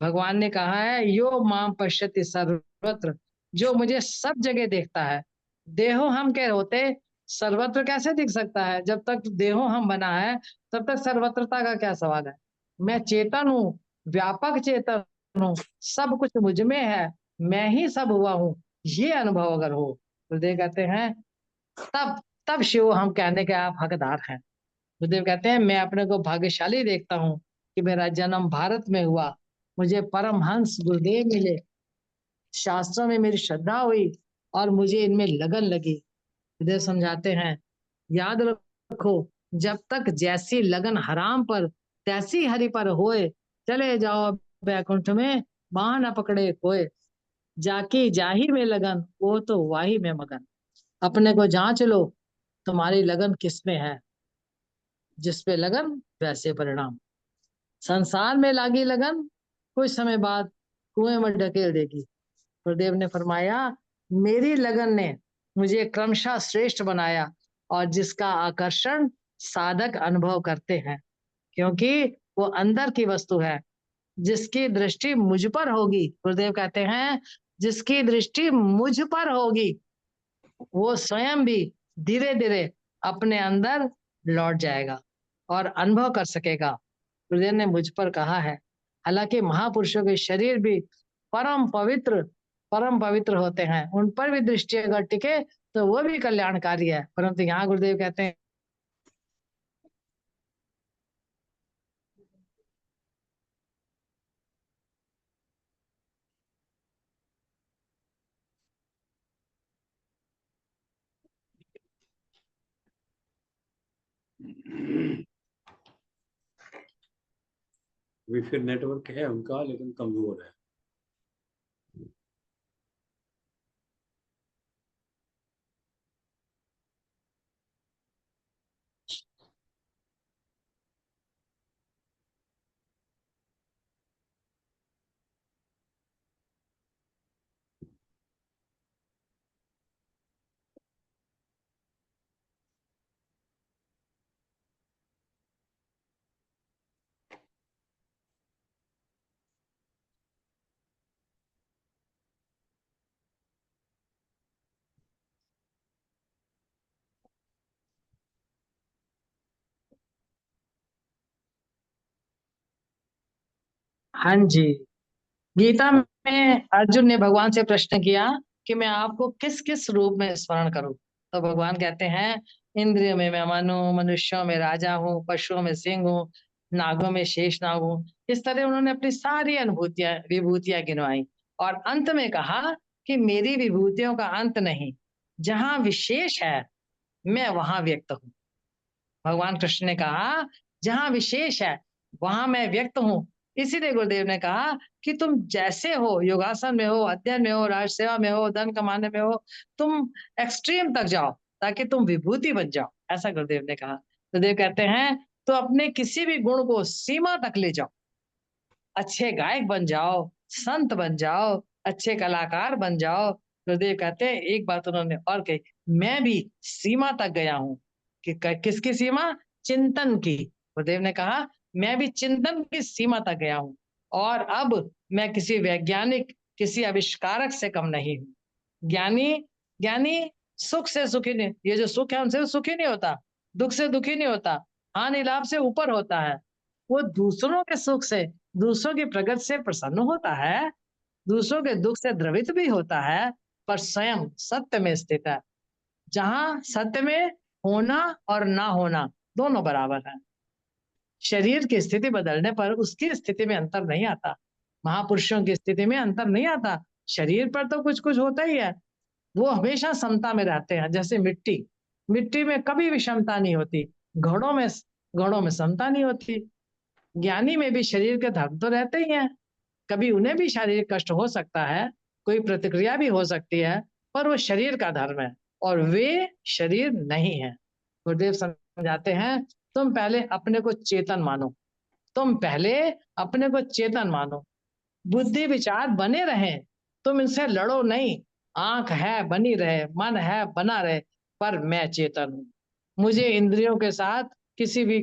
भगवान ने कहा है, यो माम पश्यति सर्वत्र, जो मुझे सब जगह देखता है। देहो हम के होते सर्वत्र कैसे दिख सकता है? जब तक देहो हम बना है, तब तक सर्वत्रता का क्या सवाल है। मैं चेतन हूँ, व्यापक चेतन हूँ, सब कुछ मुझ में है, मैं ही सब हुआ हूँ, ये अनुभव अगर हो तो देव कहते हैं, तब तब शिव हम कहने के आप हकदार हैं। गुरुदेव कहते हैं, मैं अपने को भाग्यशाली देखता हूँ कि मेरा जन्म भारत में हुआ, मुझे परमहंस गुरुदेव मिले, शास्त्रों में मेरी श्रद्धा हुई और मुझे इनमें लगन लगी। गुरुदेव समझाते हैं, याद रखो, जब तक जैसी लगन हराम पर तैसी हरि पर होए, चले जाओ बैकुंठ में बाह न पकड़े कोई। जाकी जाही में लगन, वो तो वाही में मगन। अपने को जांच लो, तुम्हारी लगन किस में है, जिस पे लगन वैसे परिणाम। संसार में लागी लगन, कुछ समय बाद कुएं में ढकेल देगी। गुरुदेव ने फरमाया, मेरी लगन ने मुझे क्रमशः श्रेष्ठ बनाया, और जिसका आकर्षण साधक अनुभव करते हैं, क्योंकि वो अंदर की वस्तु है। जिसकी दृष्टि मुझ पर होगी, गुरुदेव कहते हैं, जिसकी दृष्टि मुझ पर होगी, वो स्वयं भी धीरे धीरे अपने अंदर लौट जाएगा और अनुभव कर सकेगा। गुरुदेव ने मुझ पर कहा है। हालांकि महापुरुषों के शरीर भी परम पवित्र परम पवित्र होते हैं, उन पर भी दृष्टि अगर टिके तो वो भी कल्याणकारी है। परंतु यहाँ गुरुदेव कहते हैं, अभी फिर नेटवर्क है उनका लेकिन कमजोर है। हाँ जी, गीता में अर्जुन ने भगवान से प्रश्न किया कि मैं आपको किस किस रूप में स्मरण करूं। तो भगवान कहते हैं, इंद्रियों में मैं मन हूँ, मनुष्यों में राजा हूँ, पशुओं में सिंह हूँ, नागों में शेष नाग हूँ। इस तरह उन्होंने अपनी सारी अनुभूतियां विभूतियां गिनवाई, और अंत में कहा कि मेरी विभूतियों का अंत नहीं, जहां विशेष है मैं वहां व्यक्त हूँ। भगवान कृष्ण ने कहा, जहां विशेष है वहां मैं व्यक्त हूँ। इसीलिए गुरुदेव ने कहा कि तुम जैसे हो, योगासन में हो, अध्ययन में हो, राज सेवा में हो, धन कमाने में हो, तुम एक्सट्रीम तक जाओ ताकि तुम विभूति बन जाओ, ऐसा गुरुदेव ने कहा। गुरुदेव कहते हैं, तो अपने किसी भी गुण को सीमा तक ले जाओ, अच्छे गायक बन जाओ, संत बन जाओ, अच्छे कलाकार बन जाओ। गुरुदेव कहते हैं, एक बात उन्होंने और कही, मैं भी सीमा तक गया हूं। कि किसकी सीमा? चिंतन की। गुरुदेव ने कहा, मैं भी चिंतन की सीमा तक गया हूं, और अब मैं किसी वैज्ञानिक, किसी आविष्कारक से कम नहीं हूं। ज्ञानी ज्ञानी सुख से सुखी नहीं, ये जो सुख है उनसे सुखी नहीं होता, दुख से दुखी नहीं होता, हानि लाभ से ऊपर होता है। वो दूसरों के सुख से, दूसरों की प्रगति से प्रसन्न होता है, दूसरों के दुख से द्रवित भी होता है, पर स्वयं सत्य में स्थित है, जहां सत्य में होना और ना होना दोनों बराबर है। शरीर की स्थिति बदलने पर उसकी स्थिति में अंतर नहीं आता, महापुरुषों की स्थिति में अंतर नहीं आता। शरीर पर तो कुछ कुछ होता ही है, वो हमेशा समता में रहते हैं। जैसे मिट्टी, मिट्टी में कभी विषमता नहीं होती, घड़ों में समता नहीं होती। ज्ञानी में भी शरीर के धर्म तो रहते ही हैं, कभी उन्हें भी शारीरिक कष्ट हो सकता है, कोई प्रतिक्रिया भी हो सकती है, पर वो शरीर का धर्म है और वे शरीर नहीं है। गुरुदेव समझाते हैं, तुम पहले अपने को चेतन मानो, तुम पहले अपने को चेतन मानो, बुद्धि विचार बने रहे, तुम इनसे लड़ो नहीं। आंख है बनी रहे, मन है बना रहे, पर मैं चेतन हूं, मुझे इंद्रियों के साथ किसी भी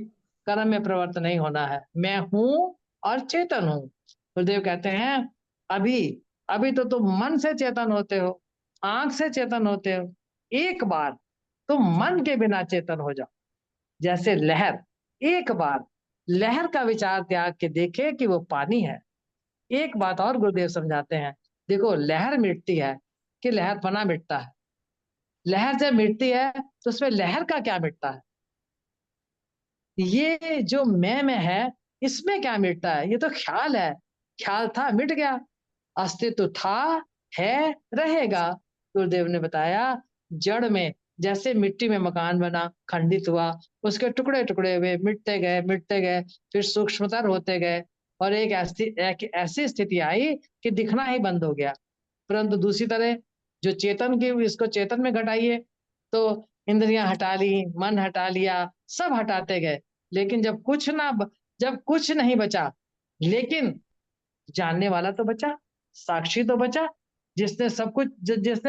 कर्म में प्रवृत्त नहीं होना है, मैं हूं और चेतन हूं। गुरुदेव कहते हैं, अभी अभी तो तुम मन से चेतन होते हो, आंख से चेतन होते हो, एक बार तुम मन के बिना चेतन हो जाओ, जैसे लहर। एक बार लहर का विचार त्याग के देखे कि वो पानी है। एक बात और गुरुदेव समझाते हैं, देखो लहर मिटती है कि लहर पना मिटता है? लहर जब मिटती है तो उसमें लहर का क्या मिटता है? ये जो मैं है, इसमें क्या मिटता है? ये तो ख्याल है, ख्याल था मिट गया, अस्तित्व था है रहेगा। गुरुदेव ने बताया, जड़ में जैसे मिट्टी में मकान बना, खंडित हुआ, उसके टुकड़े टुकड़े हुए, मिटते गए, फिर सूक्ष्मतर होते गए, और एक ऐसी स्थिति आई कि दिखना ही बंद हो गया। परंतु दूसरी तरह जो चेतन के, इसको चेतन में घटाइए तो इंद्रियां हटा ली, मन हटा लिया, सब हटाते गए, लेकिन जब कुछ नहीं बचा, लेकिन जानने वाला तो बचा, साक्षी तो बचा, जिसने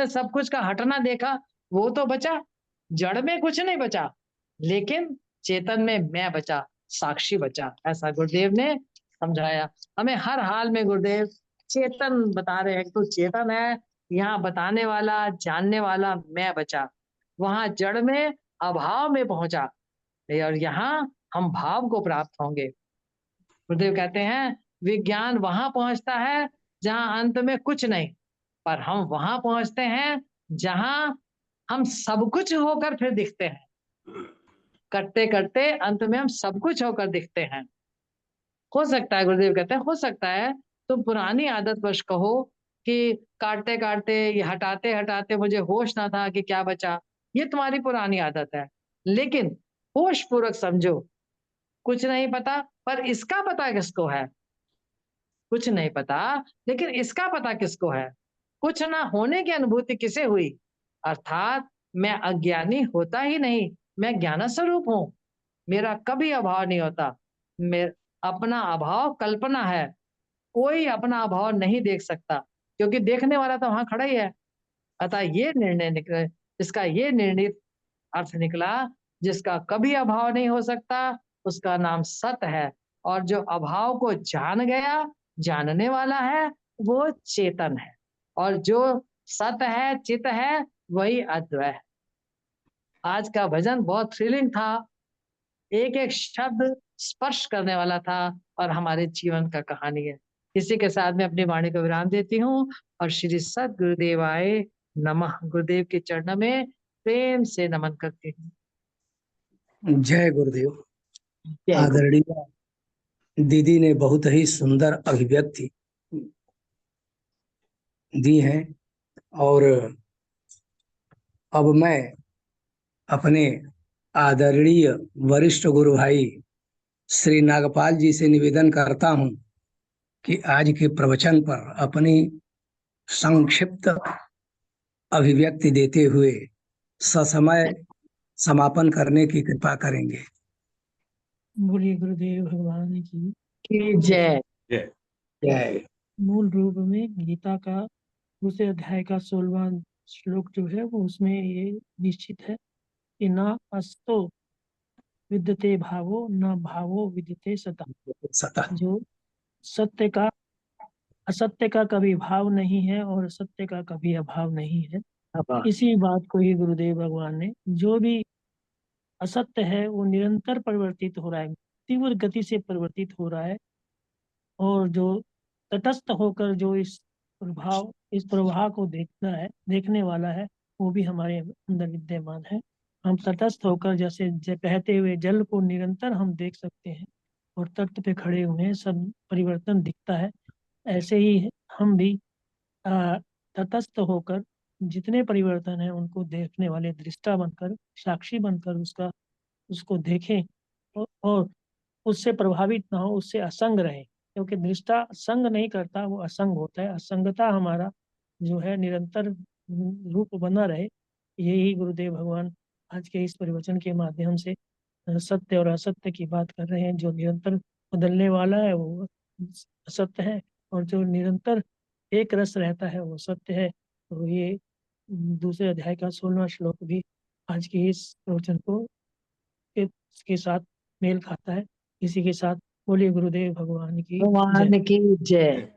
सब कुछ का हटना देखा वो तो बचा। जड़ में कुछ नहीं बचा, लेकिन चेतन में मैं बचा, साक्षी बचा। ऐसा गुरुदेव ने समझाया हमें। हर हाल में गुरुदेव चेतन बता रहे हैं, तो चेतन है, यहाँ बताने वाला, जानने वाला मैं बचा। वहां जड़ में अभाव में पहुंचा, और यहाँ हम भाव को प्राप्त होंगे। गुरुदेव कहते हैं विज्ञान वहां पहुंचता है जहां अंत में कुछ नहीं, पर हम वहां पहुंचते हैं जहां हम सब कुछ होकर फिर दिखते हैं। करते करते अंत में हम सब कुछ होकर दिखते हैं। हो सकता है, गुरुदेव कहते हैं, हो सकता है तुम पुरानी आदत वश कहो कि काटते काटते, ये हटाते हटाते मुझे होश ना था कि क्या बचा। ये तुम्हारी पुरानी आदत है, लेकिन होश पूर्वक समझो, कुछ नहीं पता, पर इसका पता किसको है? कुछ नहीं पता, लेकिन इसका पता किसको है? कुछ ना होने की अनुभूति किसे हुई? अर्थात मैं अज्ञानी होता ही नहीं, मैं ज्ञान स्वरूप हूं, मेरा कभी अभाव नहीं होता। अपना अभाव कल्पना है, कोई अपना अभाव नहीं देख सकता, क्योंकि देखने वाला तो वहां खड़ा ही है। अतः ये निर्णय निकले, इसका ये निर्णित अर्थ निकला, जिसका कभी अभाव नहीं हो सकता उसका नाम सत है, और जो अभाव को जान गया, जानने वाला है, वो चेतन है, और जो सत है, चित है, वही अद्वय है। आज का भजन बहुत थ्रिलिंग था, एक एक शब्द स्पर्श करने वाला था, और हमारे जीवन का कहानी है। इसी के साथ मैं अपनी वाणी को विराम देती हूँ, और श्री सद गुरुदेवाय नमः। गुरुदेव के चरणों में प्रेम से नमन करती हूँ। जय गुरुदेव। जय गुरु। आदरणीय दीदी ने बहुत ही सुंदर अभिव्यक्ति दी है, और अब मैं अपने आदरणीय वरिष्ठ गुरु भाई श्री नागपाल जी से निवेदन करता हूं कि आज के प्रवचन पर अपनी संक्षिप्त अभिव्यक्ति देते हुए ससमय समापन करने की कृपा करेंगे। बोलिए गुरुदेव भगवान की जय। जय। मूल रूप में गीता का दूसरे अध्याय का 16वां श्लोक जो है वो उसमें ये निश्चित है कि ना अस्तो विद्यते भावो न भावो विद्यते सता। सता। जो सत्य का असत्य का कभी भाव नहीं है और सत्य का कभी अभाव नहीं है। इसी बात को ही गुरुदेव भगवान ने, जो भी असत्य है वो निरंतर परिवर्तित हो रहा है, तीव्र गति से परिवर्तित हो रहा है, और जो तटस्थ होकर जो इस प्रवाह को देखने वाला है, वो भी हमारे अंदर विद्यमान है। हम तटस्थ होकर जैसे बहते हुए जल को निरंतर हम देख सकते हैं और तट पे खड़े हुए सब परिवर्तन दिखता है, ऐसे ही हम भी तटस्थ होकर जितने परिवर्तन है उनको देखने वाले दृष्टा बनकर, साक्षी बनकर उसको देखें, और उससे प्रभावित ना हो, उससे असंग रहे, क्योंकि दृष्टा संग नहीं करता, वो असंग होता है। असंगता हमारा जो है निरंतर रूप बना रहे, यही गुरुदेव भगवान आज के इस प्रवचन के माध्यम से सत्य और असत्य की बात कर रहे हैं। जो निरंतर बदलने वाला है वो असत्य है, और जो निरंतर एक रस रहता है वो सत्य है। तो ये दूसरे अध्याय का 16वां श्लोक भी आज के इस प्रवचन को के साथ मेल खाता है। इसी के साथ बोलिए गुरुदेव भगवान की जय। भगवान की जय।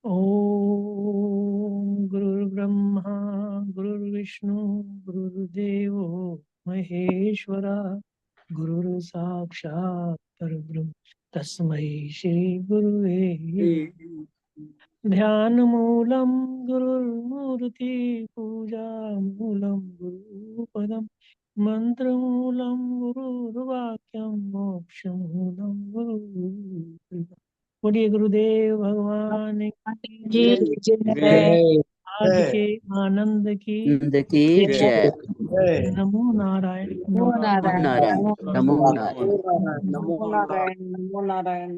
ओम गुरुर्ब्रह्मा गुरुर्विष्णु गुरुर्देवो महेश्वरा गुरुर्साक्षात् परब्रह्म तस्मै श्री गुरुवे ध्यान मूलम गुरुर्मूर्ति पूजा मूलम गुरुपदम मंत्र मूलम गुरुर्वाक्यम मोक्ष मूलम गुरु। बोलिए गुरुदेव भगवान की जय। जय। आज के आनंद की जय। नमो नारायण। नमो नारायण। नारायण। नमो नारायण। नमो नारायण। नमो नारायण।